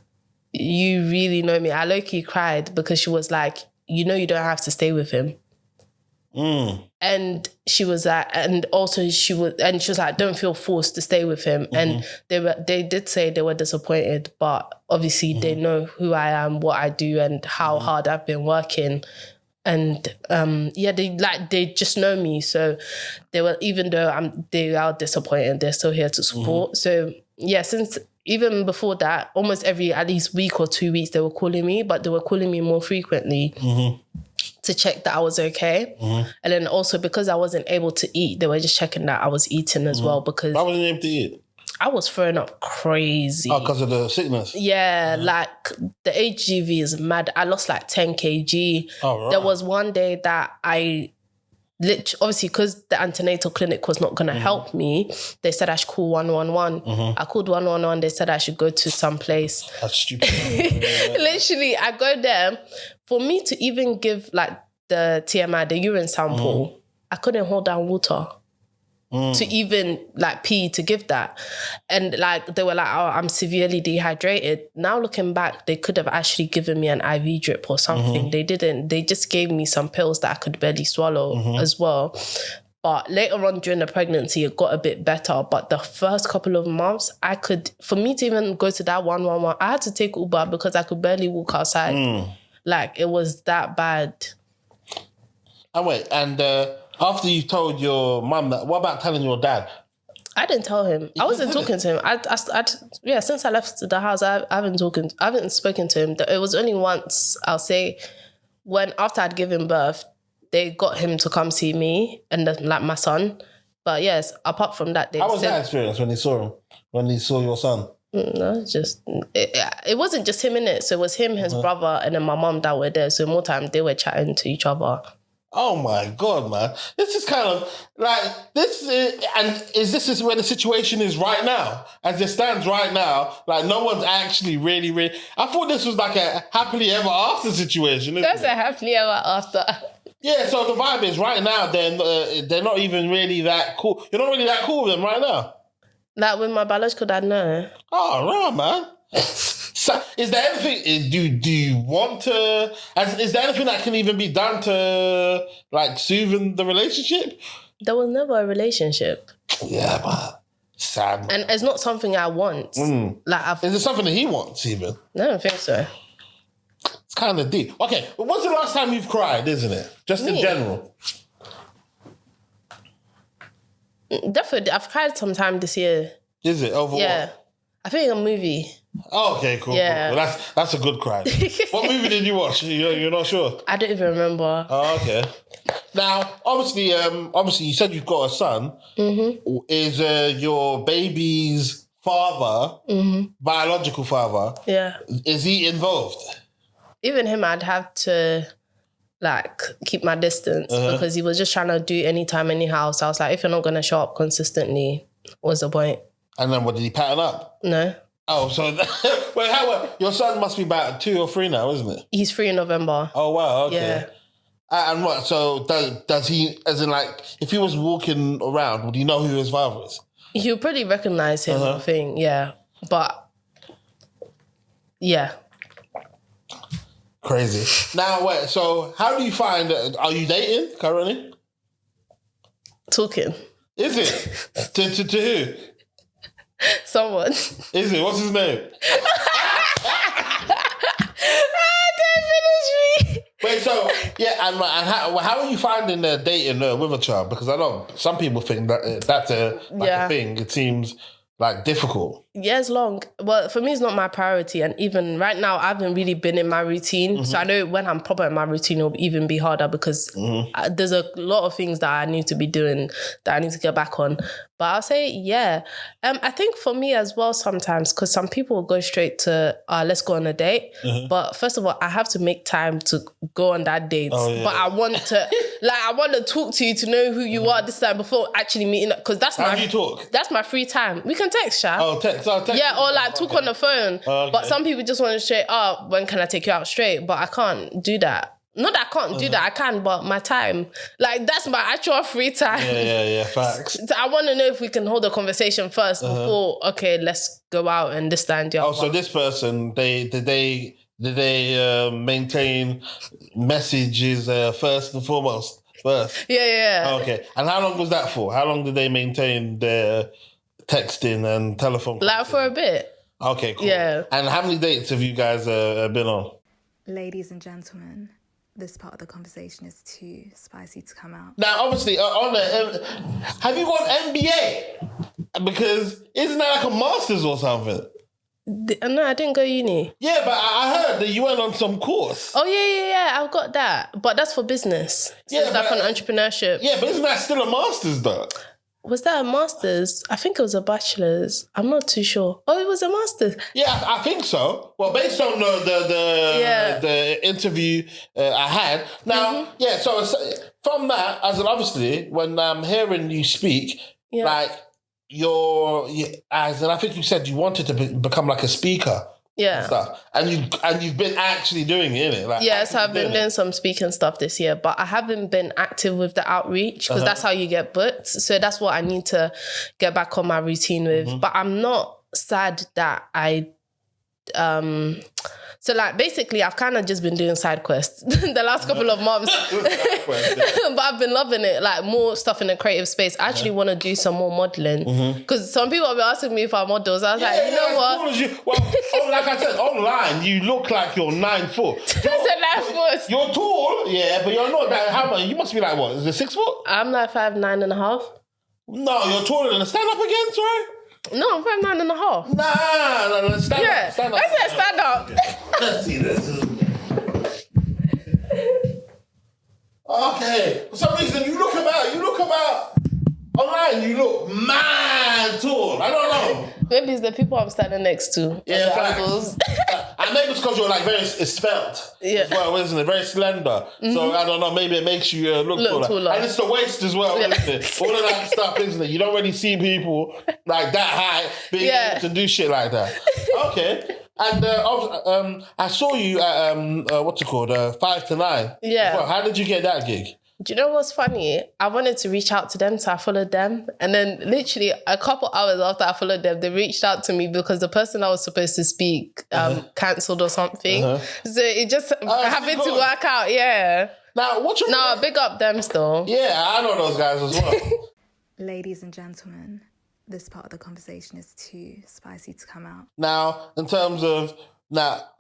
you really know me. I low-key cried, because she was like, you know, you don't have to stay with him. And she was like, and also she was like, don't feel forced to stay with him. And they did say they were disappointed, but obviously they know who I am, what I do, and how hard I've been working. And they just know me. So they were, even though they are disappointed, they're still here to support. So yeah, since even before that, almost every at least week or 2 weeks, they were calling me, but they were calling me more frequently to check that I was okay. And then also because I wasn't able to eat, they were just checking that I was eating as well, because I wasn't able to eat. I was throwing up crazy. Oh, because of the sickness? Yeah, like the HGV is mad. I lost like 10 kg. Oh, right. There was one day that I obviously, because the antenatal clinic was not going to help me, they said I should call 111. I called 111. They said I should go to some place. That's stupid. Literally, I go there. For me to even give like the TMI, the urine sample, I couldn't hold down water to even like pee to give that. And like they were like, oh, I'm severely dehydrated. Now looking back, they could have actually given me an IV drip or something. They didn't. They just gave me some pills that I could barely swallow as well. But later on during the pregnancy, it got a bit better. But the first couple of months, for me to even go to that 111, I had to take Uber because I could barely walk outside. Like, it was that bad. And wait, after you told your mum that, what about telling your dad? I didn't tell him. I wasn't talking to him. Since I left the house, I haven't spoken to him. It was only once, I'll say, after I'd given birth, they got him to come see me and like my son. But yes, apart from that, how was that experience when he saw him? When he saw your son? No, it wasn't just him in it. So it was him, his brother, and then my mum that were there. So more time they were chatting to each other. Oh my God, man. This is kind of like, is this where the situation is right now? As it stands right now, like no one's actually really, I thought this was like a happily ever after situation. That's a happily ever after. Yeah, so the vibe is right now, they're not even really that cool. You're not really that cool with them right now. Like with my biological dad, no. Oh, right, man. So, is there anything, do you want to, is there anything that can even be done to, like, soothe the relationship? There was never a relationship. Yeah, man. Sad, man. And it's not something I want. Like, is it something that he wants, even? I don't think so. It's kind of deep. Okay, but when's the last time you've cried, isn't it? Just in general. Definitely. I've cried sometime this year. Is it? Over Yeah. what? I think a movie. Oh, okay, cool. Yeah. Cool. Well, that's a good cry. What movie did you watch? You're not sure? I don't even remember. Oh, okay. Now, obviously, you said you've got a son. Mm-hmm. Is your baby's father, biological father, is he involved? Even him, I'd have to like keep my distance because he was just trying to do anytime, anyhow. So I was like, if you're not going to show up consistently, what's the point? And then what, did he pattern up? No. Oh, so wait, your son must be about 2 or 3 now, isn't it? He's 3 in November. Oh, wow, okay. Yeah. And what, so does he, as in like, if he was walking around, would he know who his father is? You'll probably recognise him, I think, yeah. But, yeah. Crazy. Now, wait, so how do you find, are you dating currently? Talking. Is it? to who? Someone. Is it? What's his name? Don't finish me. Wait, so, yeah, and how are you finding dating with a child? Because I know some people think that that's a thing. It seems like difficult. Years long. Well, for me, it's not my priority. And even right now, I haven't really been in my routine. So I know when I'm proper in my routine, it'll even be harder because there's a lot of things that I need to be doing that I need to get back on. But I'll say, yeah. I think for me as well sometimes, because some people will go straight to, let's go on a date. But first of all, I have to make time to go on that date. Oh, yeah. But I want to, I want to talk to you to know who you are this time before actually meeting up. Because that's How do you talk? That's my free time. We can text, Sha. Oh, text. Yeah, or like talk on the phone. Okay. But some people just want to straight up, when can I take you out straight? But I can't do that. Not that I can't do that, I can, but my time. Like, that's my actual free time. Yeah, facts. So I want to know if we can hold a conversation first before, okay, let's go out and this, that, and the other. Oh, so this person, did they maintain messages first and foremost? First? Yeah. Oh, okay. And how long was that for? How long did they maintain their texting and telephone? Like for a bit. Okay, cool. Yeah. And how many dates have you guys been on? Ladies and gentlemen, this part of the conversation is too spicy to come out. Now, obviously, have you got MBA? Because isn't that like a master's or something? No, I didn't go uni. Yeah, but I heard that you went on some course. Oh, yeah, I've got that. But that's for business. So it's like on entrepreneurship. Yeah, but isn't that still a master's though? Was that a master's? I think it was a bachelor's. I'm not too sure. Oh, it was a master's. Yeah, I think so. Well, based on the interview I had. Now, so from that, as in obviously, when I'm hearing you speak, like as in I think you said you wanted to become like a speaker. Yeah. And stuff. And you've been actually doing it, innit? Like, yes, I've been doing some speaking stuff this year, but I haven't been active with the outreach because that's how you get booked. So that's what I need to get back on my routine with. But I'm not sad that I so like basically I've kind of just been doing side quests the last couple of months. But I've been loving it, like more stuff in the creative space. I actually want to do some more modelling because some people have been asking me if I model. So I was like, you know what? Well, like I said, online you look like you're 9 foot. You're tall, yeah, but you're not that. How much? You must be like what? Is it 6 foot? I'm like 5'9.5". No, you're taller than a stand up again, sorry? No, I'm 5'9.5". Nah, stand up. Stand up. I said stand up. Let's see this. Okay. For some reason, you look about online, you look mad tall. I don't know. Maybe it's the people I'm standing next to. Yeah, facts. And maybe it's because you're like very svelte as well, isn't it? Very slender. So I don't know, maybe it makes you look taller. And it's the waist as well, isn't it? All of that stuff, isn't it? You don't really see people like that high being able to do shit like that. Okay. And I saw you at, what's it called, 5 to 9. Yeah. Well, how did you get that gig? Do you know what's funny? I wanted to reach out to them, so I followed them. And then literally a couple hours after I followed them, they reached out to me because the person that was supposed to speak cancelled or something. So it just happened to work out, yeah. Now, big up them still. Yeah, I know those guys as well. Ladies and gentlemen, this part of the conversation is too spicy to come out. Now, in terms of,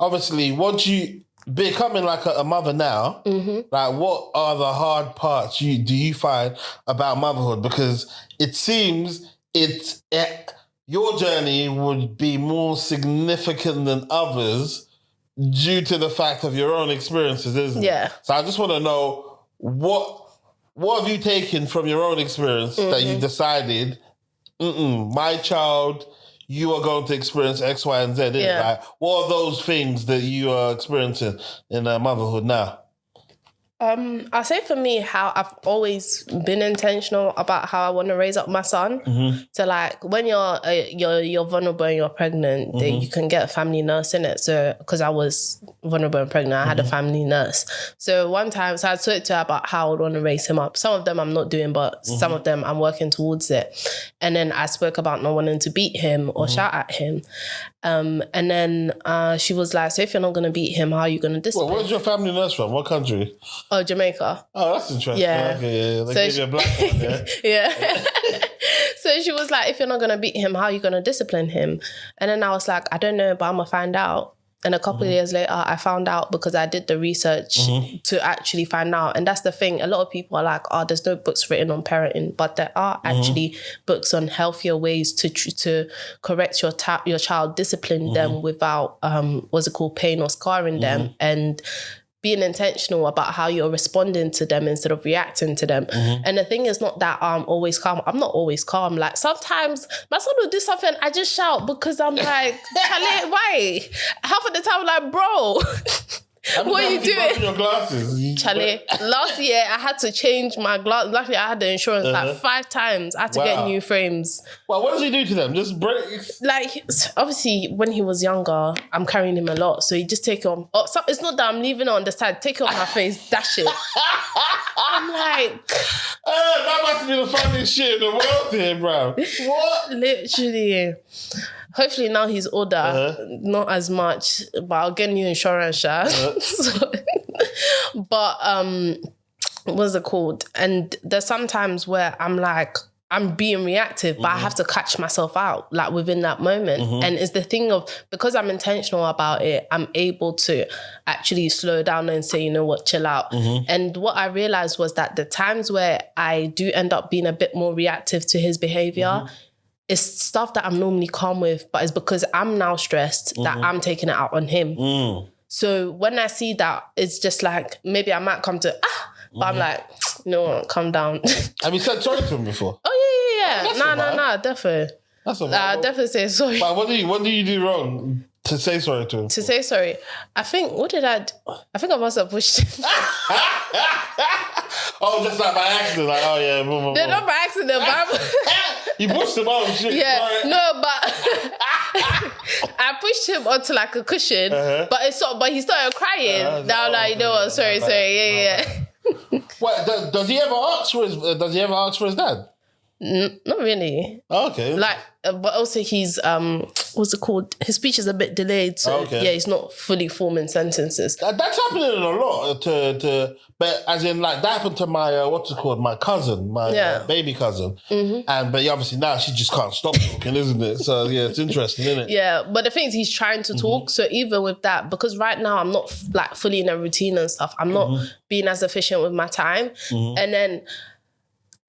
obviously, what you... Becoming like a mother now, like what are the hard parts do you find about motherhood? Because it seems your journey would be more significant than others due to the fact of your own experiences, isn't it? Yeah. So I just want to know what what have you taken from your own experience that you decided, my child, you are going to experience X, Y, and Z? Like, what are those things that you are experiencing in motherhood now? I'll say for me, how I've always been intentional about how I want to raise up my son. So like when you're vulnerable and you're pregnant, then you can get a family nurse in it. So because I was vulnerable and pregnant, I had a family nurse. So one time, I talked to her about how I would want to raise him up. Some of them I'm not doing, but some of them I'm working towards it. And then I spoke about not wanting to beat him or shout at him. And then she was like, so if you're not going to beat him, how are you going to discipline? Well, where's your family nurse from? What country? Oh, Jamaica. Oh, that's interesting. Yeah. Okay, yeah. They So gave you a black one, yeah? Yeah. So she was like, if you're not going to beat him, how are you going to discipline him? And then I was like, I don't know, but I'm going to find out. And a couple of years later, I found out because I did the research to actually find out. And that's the thing. A lot of people are like, oh, there's no books written on parenting. But there are actually books on healthier ways to correct your child, discipline them without, pain or scarring them. And being intentional about how you're responding to them instead of reacting to them. And the thing is not that I'm always calm. I'm not always calm. Like sometimes my son will do something, I just shout because I'm like, Charlie, why? Half of the time I'm like, bro, what are you doing? Your glasses. Charlie, last year I had to change my glass. Luckily I had the insurance like 5 times. I had to get new frames. Well, what does he do to them? Just break? Like, obviously, when he was younger, I'm carrying him a lot. So he just take it on. Oh, so it's not that I'm leaving it on the side. Take it on my face, dash it. I'm like... that must be the funniest shit in the world to him, bro. What? Literally. Hopefully now he's older, not as much, but I'll get new insurance, But what's it called? And there's sometimes where I'm like, I'm being reactive, but I have to catch myself out, like within that moment. And it's the thing of, because I'm intentional about it, I'm able to actually slow down and say, you know what, chill out. And what I realized was that the times where I do end up being a bit more reactive to his behavior, it's stuff that I'm normally calm with, but it's because I'm now stressed that I'm taking it out on him. So when I see that, it's just like, maybe I might come to, but I'm like, no, calm down. Have you said sorry to him before? Oh, yeah. No, definitely. That's all I'll definitely say sorry. But what do you do wrong to say sorry to him? To say sorry. I think, what did I do? I think I must have pushed him. Oh, just like by accident, like, oh yeah. No, not by accident, but you pushed him out, shit. yeah, Sorry. no, but I pushed him onto like a cushion, but he started crying. Now I'm like, you know what? Sorry, yeah. What does he ever ask for his dad? Not really. Oh, okay. Like, but also he's what's it called? His speech is a bit delayed, so yeah, he's not fully forming sentences. That's happening a lot. But as in, like, that happened to my my cousin, my baby cousin, but obviously now she just can't stop talking, isn't it? So yeah, it's interesting, isn't it? Yeah, but the thing is, he's trying to talk. So even with that, because right now I'm not like fully in a routine and stuff, I'm not being as efficient with my time, and then.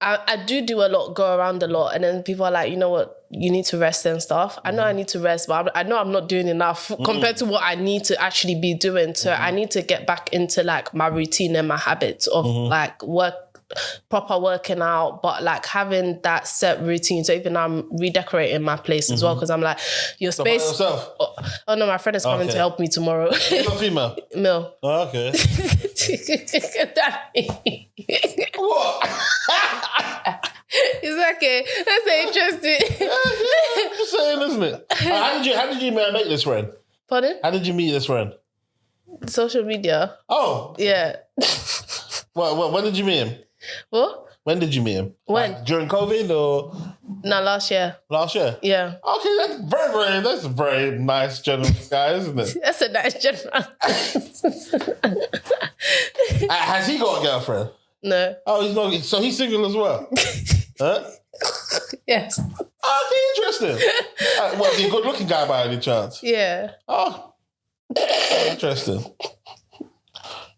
I do a lot, go around a lot, and then people are like, you know what, you need to rest and stuff. I know I need to rest, but I know I'm not doing enough compared to what I need to actually be doing. So I need to get back into like my routine and my habits of like proper working out, but like having that set routine. So even I'm redecorating my place as well, because I'm like, your space. By yourself? Oh no, my friend is coming to help me tomorrow. Male or female? Male. Oh, okay. What? It's okay. That's interesting. I'm just saying, isn't it? How did you make this friend? Pardon? How did you meet this friend? Social media. Oh. Yeah. When did you meet him? What? When did you meet him? When? Like, during COVID or? No, last year. Last year? Yeah. Okay, that's a very nice generous guy, isn't it? That's a nice generous. Has he got a girlfriend? No. Oh, he's not. So he's single as well? Huh? Yes. Okay, interesting. Is he a good-looking guy by any chance? Yeah. Oh, interesting.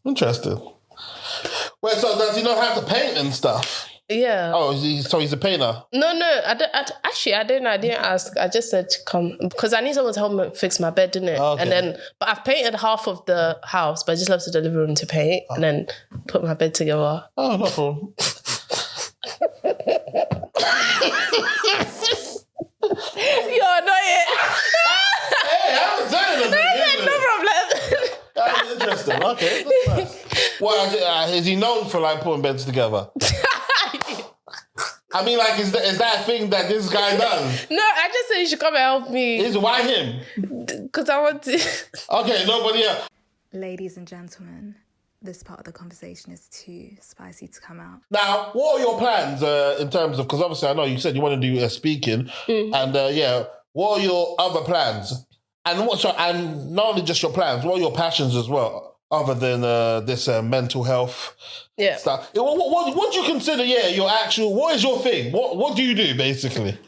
Well, so does he know how to paint and stuff? Yeah. Oh, so he's a painter. No, I didn't ask. I just said to come because I need someone to help me fix my bed, didn't it? Okay. And then, but I've painted half of the house, but I just left the living room to paint and then put my bed together. Oh, no problem. You're annoying. Hey, I haven't said anything. No problem. That's interesting. Okay, that's nice. Well, is he known for like putting beds together? I mean, like, is that a thing that this guy does? No, I just said you should come and help me. Why him? Because I want to. Okay, nobody else. Ladies and gentlemen, this part of the conversation is too spicy to come out. Now, what are your plans in terms of, because obviously I know you said you want to do speaking, and what are your other plans? And and not only just your plans, what are your passions as well, other than this mental health stuff? What do you consider, your actual, what is your thing? What do you do, basically?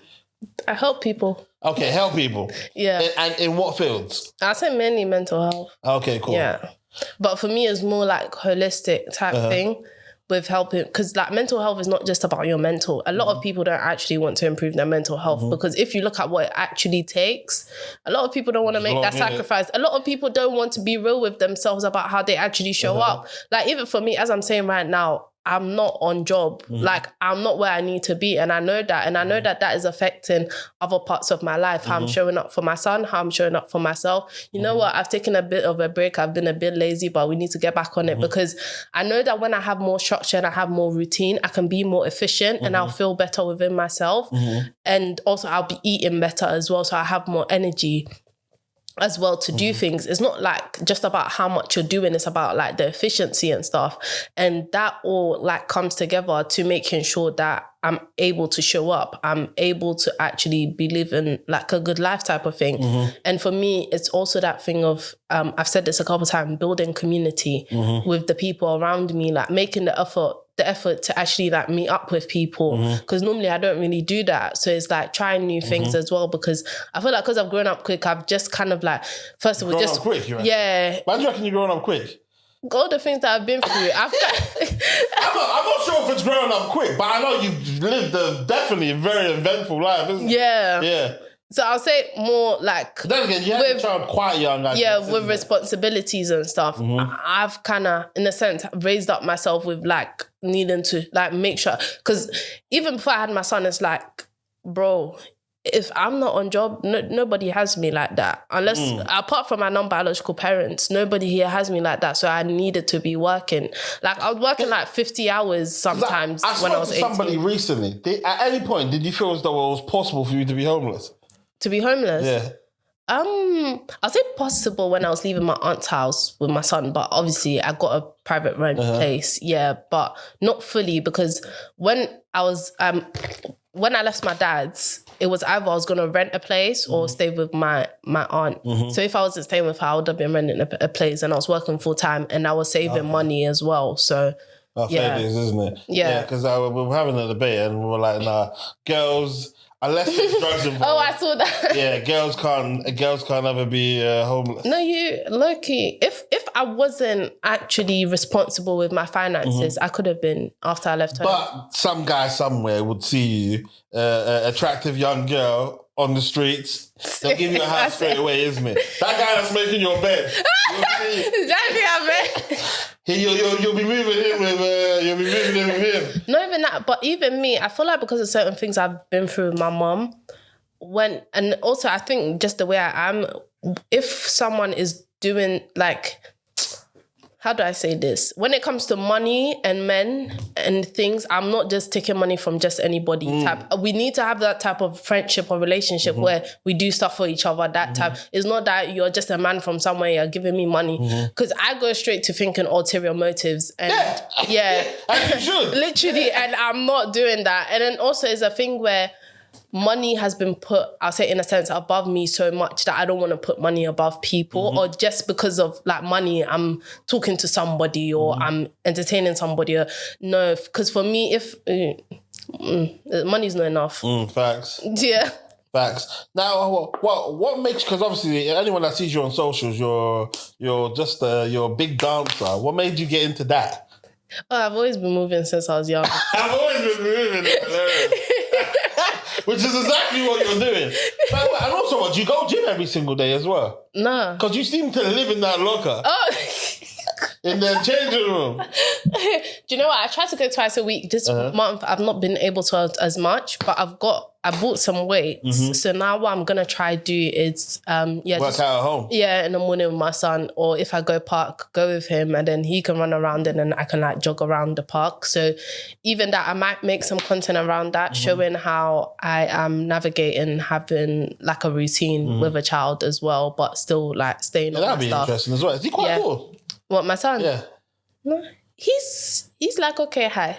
I help people. Okay, help people. Yeah. And in what fields? I say mainly mental health. Okay, cool. Yeah. But for me, it's more like holistic type thing with helping. Because like mental health is not just about your mental. A lot of people don't actually want to improve their mental health because if you look at what it actually takes, a lot of people don't want to make that sacrifice. A lot of people don't want to be real with themselves about how they actually show up. Like even for me, as I'm saying right now, I'm not on job. Like I'm not where I need to be. And I know that. And I know that that is affecting other parts of my life. How I'm showing up for my son, how I'm showing up for myself. You know what? I've taken a bit of a break. I've been a bit lazy, but we need to get back on it because I know that when I have more structure and I have more routine, I can be more efficient and I'll feel better within myself. And also I'll be eating better as well. So I have more energy as well to do things. It's not like just about how much you're doing, it's about like the efficiency and stuff. And that all like comes together to making sure that I'm able to show up. I'm able to actually be living like a good life type of thing. And for me, it's also that thing of, I've said this a couple of times, building community with the people around me, like making the effort to actually like meet up with people because normally I don't really do that. So it's like trying new things as well because I feel like because I've grown up quick, I've just kind of like, first of all, just... Grown up quick, you reckon? Yeah. Why do you reckon you're growing up quick? All the things that I've been through, I'm not sure if it's growing up quick, but I know you've lived definitely a very eventful life, isn't it? Yeah. So I'll say more like... Then again, you had a child quite young. With responsibilities and stuff. I've kind of, in a sense, raised up myself with like needing to like make sure... Because even before I had my son, it's like, bro... If I'm not on job, nobody has me like that. Unless, apart from my non-biological parents, nobody here has me like that. So I needed to be working. Like I was working like 50 hours sometimes when I was 18. Somebody recently, at any point, did you feel as though it was possible for you to be homeless? To be homeless? Yeah. I'll say possible when I was leaving my aunt's house with my son, but obviously I got a private rent place. Yeah, but not fully because when I was, when I left my dad's, it was either I was going to rent a place or stay with my aunt. So if I wasn't staying with her, I would have been renting a place and I was working full time and I was saving money as well. So fair days, isn't it? Yeah. Because we were having a debate and we were like, nah, girls... Unless there's drugs involved. Oh, I saw that. Yeah, girls can't ever be homeless. No, low-key, if I wasn't actually responsible with my finances, I could have been after I left home. But some guy somewhere would see you, attractive young girl on the streets. They'll give you a house straight away, isn't it? That guy that's making your bed. Exactly, I bet. You'll be moving in with him. Not even that, but even me, I feel like because of certain things I've been through with my mom, and also I think just the way I am, if someone is doing like, how do I say this? When it comes to money and men and things, I'm not just taking money from just anybody. We need to have that type of friendship or relationship where we do stuff for each other. That type. It's not that you're just a man from somewhere, you're giving me money. Because I go straight to thinking ulterior motives. And yeah. And you should. Literally, and I'm not doing that. And then also it's a thing where money has been put, I'll say in a sense, above me so much that I don't want to put money above people or just because of like money, I'm talking to somebody or I'm entertaining somebody. Or, no, because for me, if money's not enough. Facts. Yeah. Facts. Now, what makes, because obviously anyone that sees you on socials, you're just you're a big dancer. What made you get into that? Oh, I've always been moving since I was young. I've always been moving. Which is exactly what you're doing. But, and also, do you go gym every single day as well? No. Because you seem to live in that locker. Oh. In the changing room. Do you know what? I try to go twice a week. This month, I've not been able to as much, but I bought some weight. So now what I'm going to try do is, Work just, out at home. Yeah, in the morning with my son, or if I go park, go with him, and then he can run around and then I can like jog around the park. So even that, I might make some content around that, showing how I am navigating having like a routine with a child as well, but still like staying on That'd my be stuff. interesting as well. Is he quite tall? What, my son? Yeah. No, he's like okay height.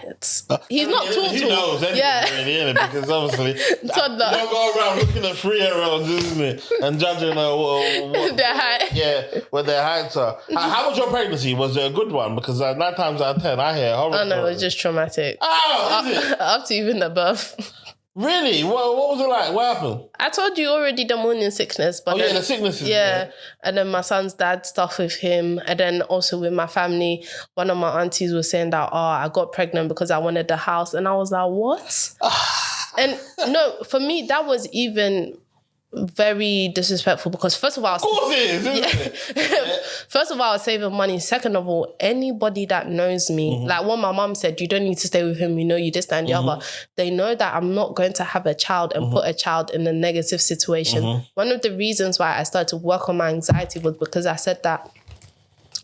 He's not tall. He knows anyway, really, innit? Because obviously, Toddler. you don't go around looking at 3-year-olds, isn't it? And judging what Their height. Yeah, what their heights are. How was your pregnancy? Was it a good one? Because 9 times out of 10, I hear horror Oh no, it stories. was just traumatic. Oh, is it? Up to even the birth. Really? What was it like? What happened? I told you already the morning sickness, but Oh, yeah, the sicknesses. yeah. And then my son's dad stuff with him, and then also with my family. One of my aunties was saying that, I got pregnant because I wanted the house, and I was like, what? And no, for me that was even very disrespectful because first of all, Of course it is, isn't it? first of all, I was saving money. Second of all, anybody that knows me, like what my mom said, you don't need to stay with him, you know, you this, that, and the other. They know that I'm not going to have a child and put a child in a negative situation. One of the reasons why I started to work on my anxiety was because I said that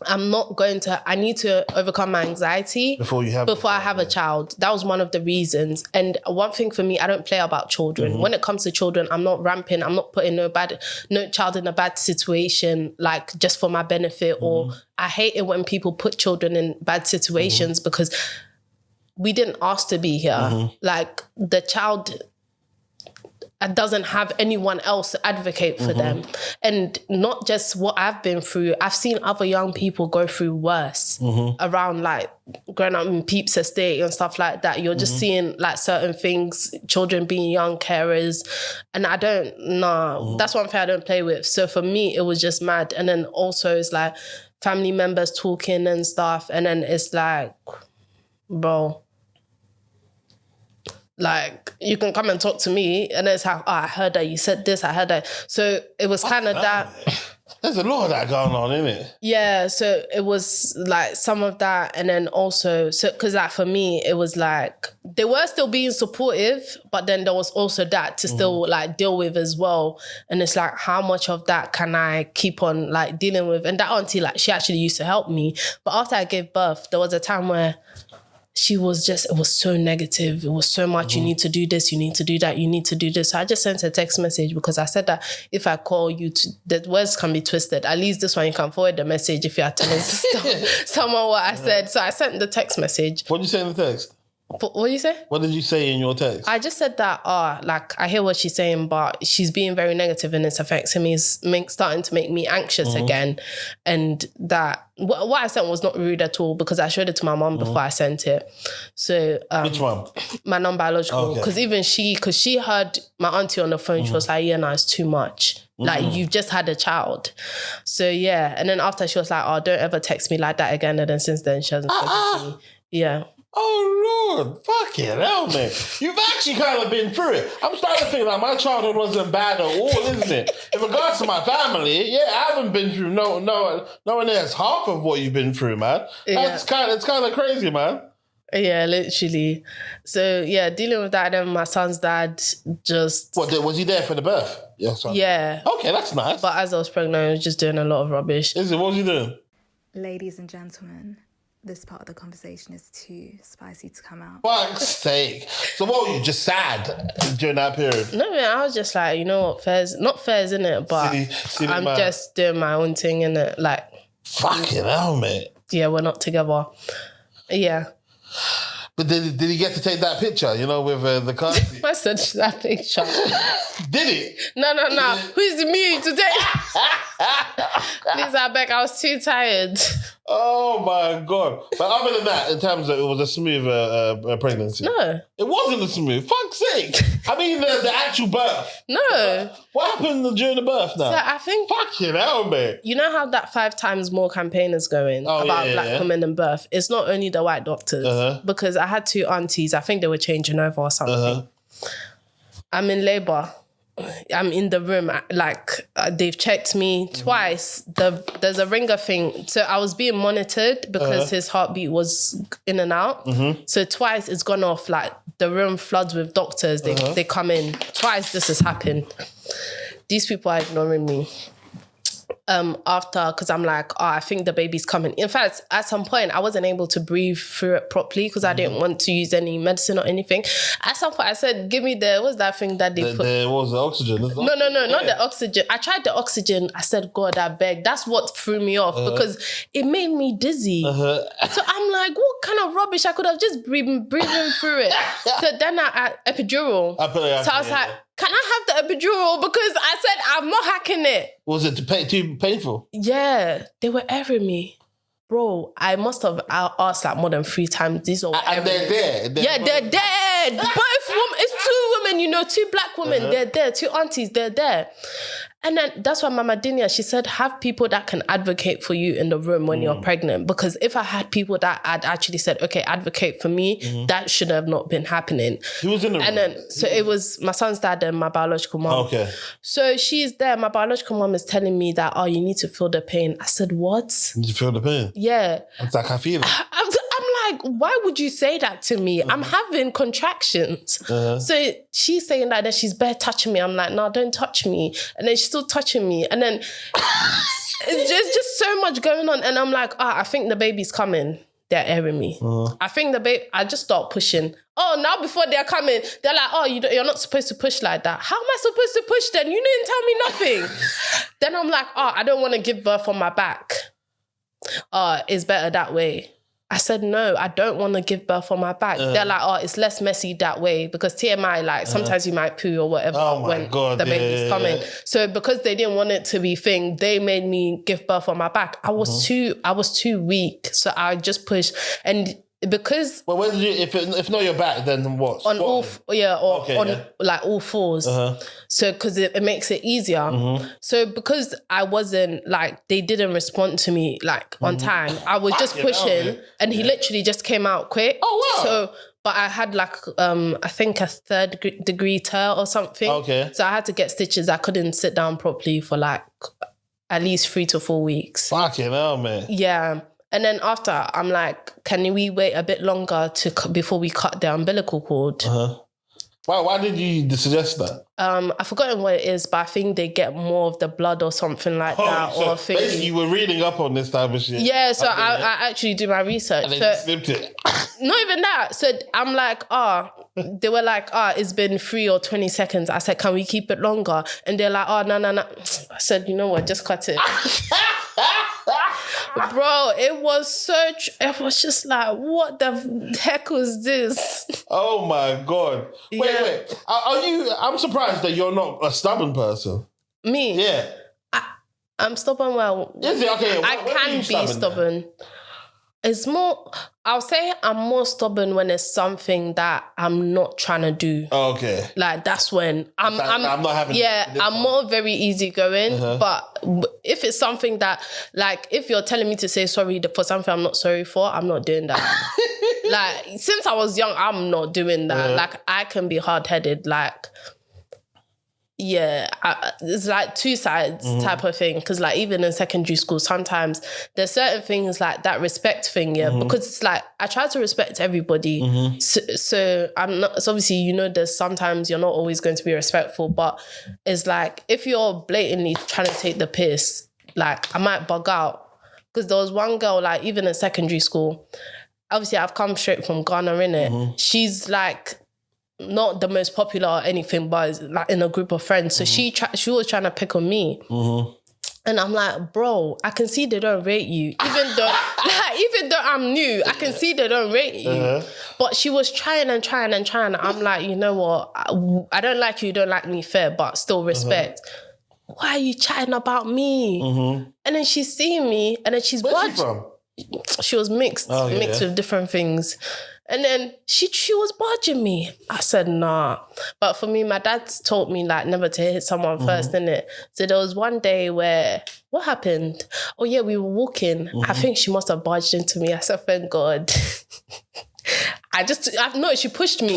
I need to overcome my anxiety Before I have a child. That was one of the reasons. And one thing for me, I don't play about children. When it comes to children, I'm not ramping. I'm not putting no child in a bad situation, like just for my benefit. Or I hate it when people put children in bad situations because we didn't ask to be here. Like the child doesn't have anyone else to advocate for them. And not just what I've been through, I've seen other young people go through worse around like growing up in Peeps Estate and stuff like that. You're just seeing like certain things, children being young carers. And I don't know. That's one thing I don't play with. So for me, it was just mad. And then also it's like family members talking and stuff. And then it's like, bro, like, you can come and talk to me, and it's like, I heard that you said this, I heard that. So it was kind of that. There's a lot of that going on, isn't it? Yeah, so it was like some of that, and then also, so because like for me, it was like they were still being supportive, but then there was also that to still like deal with as well. And it's like, how much of that can I keep on like dealing with? And that auntie, like, she actually used to help me, but after I gave birth, there was a time where she was just, it was so negative. It was so much, you need to do this, you need to do that, you need to do this. So I just sent a text message because I said that if I call you, the words can be twisted. At least this one, you can forward the message if you are telling someone what I said. So I sent the text message. What did you say in the text? What did you say? What did you say in your text? I just said that, like, I hear what she's saying, but she's being very negative and it's affecting me. It's starting to make me anxious again. And that, what I sent was not rude at all because I showed it to my mom before I sent it. So, Which one? my non-biological. Because even she heard my auntie on the phone, she was like, yeah, no, it's too much. Like, you've just had a child. So, yeah. And then after she was like, don't ever text me like that again. And then since then, she hasn't spoken to me. Yeah. Oh, Lord. Fucking hell, man. You've actually kind of been through it. I'm starting to think like my childhood wasn't bad at all, isn't it? In regards to my family, yeah, I haven't been through no one has half of what you've been through, man. It's kind of crazy, man. Yeah, literally. So, yeah, dealing with that, and then my son's dad just... What, was he there for the birth? Yeah, son. Yeah. Okay, that's nice. But as I was pregnant, I was just doing a lot of rubbish. Is it? What was he doing? Ladies and gentlemen, this part of the conversation is too spicy to come out. Fuck's sake. So what were you, just sad during that period? No, man, I was just like, you know what, not fairs, innit? But Silly I'm man. just doing my own thing, innit? Like, Fucking hell, mate. yeah, we're not together. Yeah. But did he get to take that picture, you know, with the car seat? I said that picture. Did he? No. Who's me today? Please, I beg, I was too tired. Oh my God. But other than that, in terms of it was a smooth pregnancy. No. It wasn't a smooth. Fuck's sake. I mean, the actual birth. No. What happened during the birth now? So I think... Fucking hell, mate. You know how that 5 times more campaign is going about black women and birth? It's not only the white doctors. Because I had 2 aunties. I think they were changing over or something. I'm in labour. I'm in the room, they've checked me twice. There's a ringer thing. So I was being monitored because his heartbeat was in and out. So twice it's gone off, like the room floods with doctors. They come in. Twice this has happened. These people are ignoring me. After, because I'm like, I think the baby's coming. In fact, at some point, I wasn't able to breathe through it properly because I didn't want to use any medicine or anything. At some point, I said, give me what's that thing that they put? There was the oxygen. No, not the oxygen. I tried the oxygen. I said, God, I beg. That's what threw me off because it made me dizzy. So I'm like, what kind of rubbish? I could have just breathing through it. So then I epidural. So I was like, can I have the epidural? Because I said, I'm not hacking it. Was it too painful? Yeah, they were airing me. Bro, I must have asked like more than 3 times. These are and they're there. They're dead. Both women, it's 2 women, 2 black women. They're there. 2 aunties, they're there. And then that's why Mama Dinia, she said, have people that can advocate for you in the room when you're pregnant. Because if I had people that had actually said, okay, advocate for me, that should have not been happening. Who was in the room? And then, so it was my son's dad and my biological mom. Okay. So she's there. My biological mom is telling me that, you need to feel the pain. I said, what? Did you feel the pain? Yeah. It's like, I feel it. I'm like, why would you say that to me? I'm having contractions. So she's saying that, then she's bare touching me. I'm like, no, don't touch me. And then she's still touching me. And then there's just so much going on. And I'm like, I think the baby's coming. They're airing me. I think the baby, I just start pushing. Now before they're coming, they're like, you're not supposed to push like that. How am I supposed to push then? You didn't tell me nothing. Then I'm like, I don't want to give birth on my back. It's better that way. I said, no, I don't want to give birth on my back. They're like, it's less messy that way because TMI, like sometimes you might poo or whatever when the baby's coming. So because they didn't want it to be thing, they made me give birth on my back. I was too weak. So I just pushed. And because... Well, when did you, if not your back, then what? On all fours. So because it makes it easier. So because I wasn't like, they didn't respond to me like on time, I was just pushing and he literally just came out quick. Oh, wow. So, but I had like, I think a 3rd degree tear or something. Okay. So I had to get stitches. I couldn't sit down properly for like at least 3 to 4 weeks. Fucking hell, man. Yeah. And then after, I'm like, can we wait a bit longer before we cut the umbilical cord? Why did you suggest that? I've forgotten what it is, but I think they get more of the blood or something like that. So or basically, you were reading up on this type of shit. Yeah, so I actually do my research. And they snipped it. Not even that. So I'm like, they were like, it's been 3 or 20 seconds. I said, can we keep it longer? And they're like, no. I said, you know what, just cut it. Bro, it was just like, what the heck was this? Oh my God. Wait. I'm surprised that you're not a stubborn person. Me? Yeah. I'm stubborn. Well, is it? Okay, I can be stubborn. It's more, I'll say I'm more stubborn when it's something that I'm not trying to do. Okay. Like that's when I'm not having. Yeah, I'm more very easygoing. But if it's something that, like, if you're telling me to say sorry for something I'm not sorry for, I'm not doing that. Like since I was young, I'm not doing that. Like I can be hard-headed. Like. Yeah, it's like 2 sides type of thing. Because like even in secondary school, sometimes there's certain things like that respect thing, because it's like I try to respect everybody. So I'm not. So obviously, there's sometimes you're not always going to be respectful, but it's like if you're blatantly trying to take the piss, like I might bug out. Because there was one girl, like even in secondary school, obviously I've come straight from Ghana, innit? She's like not the most popular or anything, but like in a group of friends. So she was trying to pick on me. And I'm like, bro, I can see they don't rate you. Even though I'm new, I can see they don't rate you. But she was trying and trying and trying. I'm like, you know what? I don't like you don't like me, fair, but still respect. Why are you chatting about me? And then she's seeing me and then she's Where's she from? she was mixed with different things. And then she was barging me. I said, nah. But for me, my dad taught me like never to hit someone first, innit? So there was one day where, what happened? Oh yeah, we were walking. I think she must have barged into me. I said, thank God. She pushed me.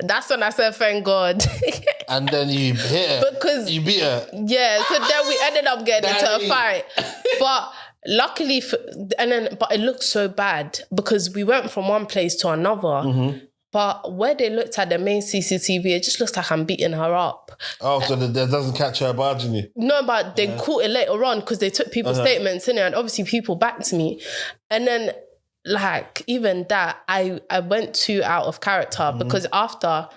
That's when I said, thank God. And then you hit her. Because you beat her. Yeah, so then we ended up getting into a fight. But luckily, but it looked so bad because we went from one place to another. But where they looked at the main CCTV, it just looks like I'm beating her up. Oh, so that doesn't catch her barging you? No, but they caught it later on because they took people's statements in it, and obviously people backed me. And then, like, even that, I went too out of character because after...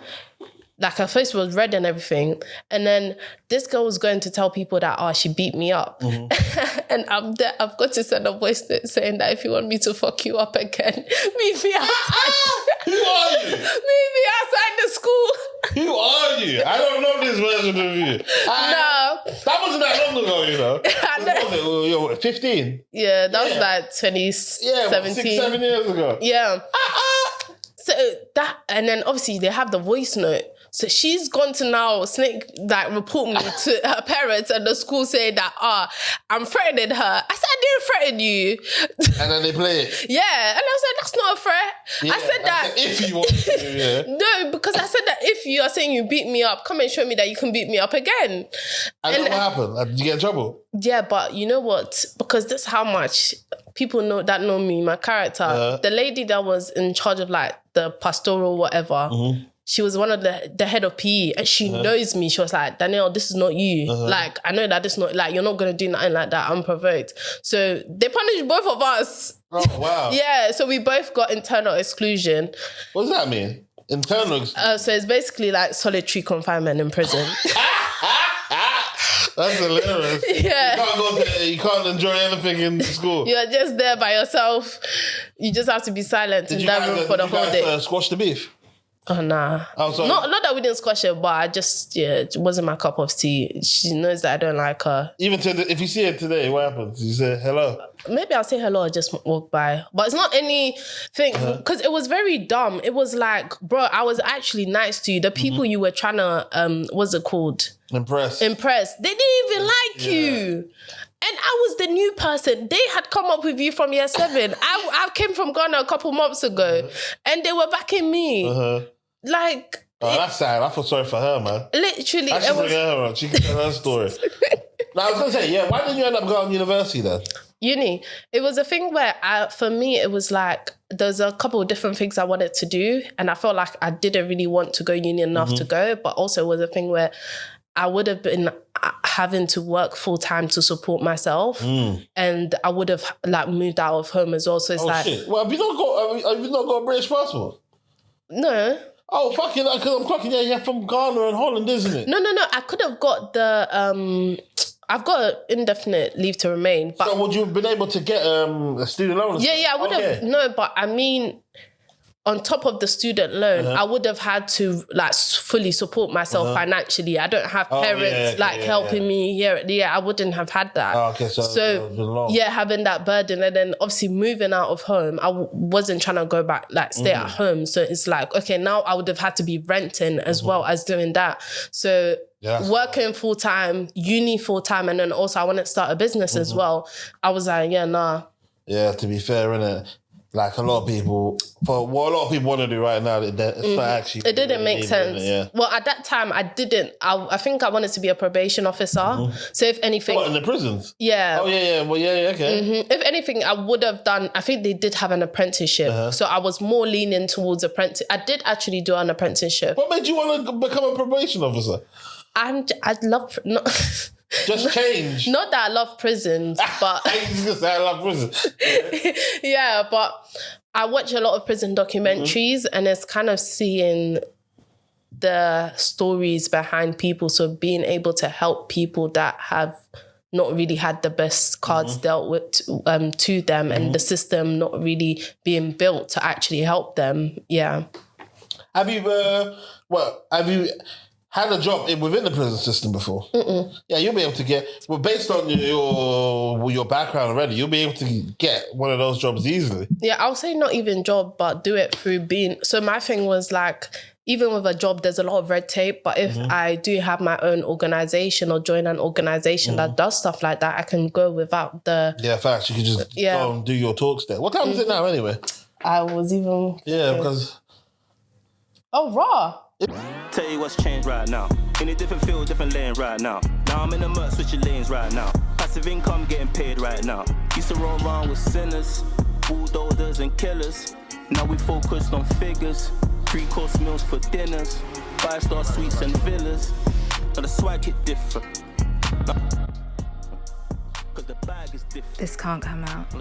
Like her face was red and everything. And then this girl was going to tell people that, she beat me up. And I've got to send a voice note saying that if you want me to fuck you up again, meet me outside. Who are you? Meet me outside the school. Who are you? I don't know this version of you. No. That wasn't that long ago, you know. I know. You were 15? Yeah, that was like 2017. 6-7 years ago. Yeah. So that, and then obviously they have the voice note. So she's gone to now report me to her parents and the school saying that, I'm threatening her. I said, I didn't threaten you. And then they play it. Yeah. And I said, that's not a threat. Yeah, I said that. If you want to, yeah. No, because I said that if you are saying you beat me up, come and show me that you can beat me up again. And then what happened? Did you get in trouble? Yeah, but you know what? Because this is how much people know me, my character. The lady that was in charge of like the pastoral whatever, she was one of the head of PE and she knows me. She was like, Danielle, this is not you. Like, I know that this is not, like, you're not going to do nothing like that unprovoked. So they punished both of us. Oh, wow. Yeah, so we both got internal exclusion. What does that mean? Internal exclusion? So it's basically like solitary confinement in prison. That's hilarious. Yeah. You can't enjoy anything in school. You're just there by yourself. You just have to be silent in that room for the whole day. Did you guys squash the beef? Oh, nah. Oh, sorry. Not that we didn't squash it, but I just, it wasn't my cup of tea. She knows that I don't like her. Even if you see her today, what happens? You say hello? Maybe I'll say hello or just walk by. But it's not anything, because it was very dumb. It was like, bro, I was actually nice to you. The people you were trying to, what's it called? Impress. They didn't even like you. And I was the new person. They had come up with you from year 7. I came from Ghana a couple months ago and they were backing me. Like... that's sad. I feel sorry for her, man. Literally. I should bring her on. She can tell her story. Now, I was going to say, why didn't you end up going to university then? Uni. It was a thing where, for me, it was like, there's a couple of different things I wanted to do. And I felt like I didn't really want to go uni enough to go. But also it was a thing where I would have been having to work full time to support myself, and I would have like moved out of home as well. So it's shit. Well, have you not got a British passport? No. Oh, fucking! Because I'm clocking. Yeah, you're from Ghana and Holland, isn't it? No. I could have got the. I've got an indefinite leave to remain. But so would you have been able to get a student loan? Yeah, I would have. No, but I mean, on top of the student loan, I would have had to like fully support myself financially. I don't have parents helping me here. Yeah, I wouldn't have had that. Oh, okay, so having that burden, and then obviously moving out of home, I wasn't trying to go back, like stay at home. So it's like, okay, now I would have had to be renting as well as doing that. So working full time, uni full time, and then also I wanted to start a business as well. I was like, nah. Yeah, to be fair, innit? Like a lot of people, for what a lot of people want to do right now, it's not actually... It didn't make sense. Well, at that time, I didn't. I think I wanted to be a probation officer. So if anything... What, in the prisons? Yeah. Oh, yeah. Well, yeah, okay. If anything, I would have done... I think they did have an apprenticeship. So I was more leaning towards apprentice. I did actually do an apprenticeship. What made you want to become a probation officer? I'd love... Just change. Not that I love prisons, but... I love prisons. Yeah, but I watch a lot of prison documentaries and it's kind of seeing the stories behind people. So being able to help people that have not really had the best cards dealt with to them and the system not really being built to actually help them. Yeah. had a job within the prison system before. Yeah, you'll be able to get, well, based on your background already, you'll be able to get one of those jobs easily. Yeah, I'll say not even job, but do it through being... So my thing was like, even with a job, there's a lot of red tape, but if I do have my own organisation or join an organisation that does stuff like that, I can go without the... Yeah, facts. You can just go and do your talks there. What time is it now anyway? I was even... Yeah, because... Oh, raw. Tell you what's changed right now. In a different field, different lane right now. Now I'm in the mud, switching lanes right now. Passive income getting paid right now. Used to roll around with sinners, bulldozers and killers. Now we focused on figures. 3-course meals for dinners. 5-star suites and villas. Now the swag hit different. Cause the bag is different. This can't come out.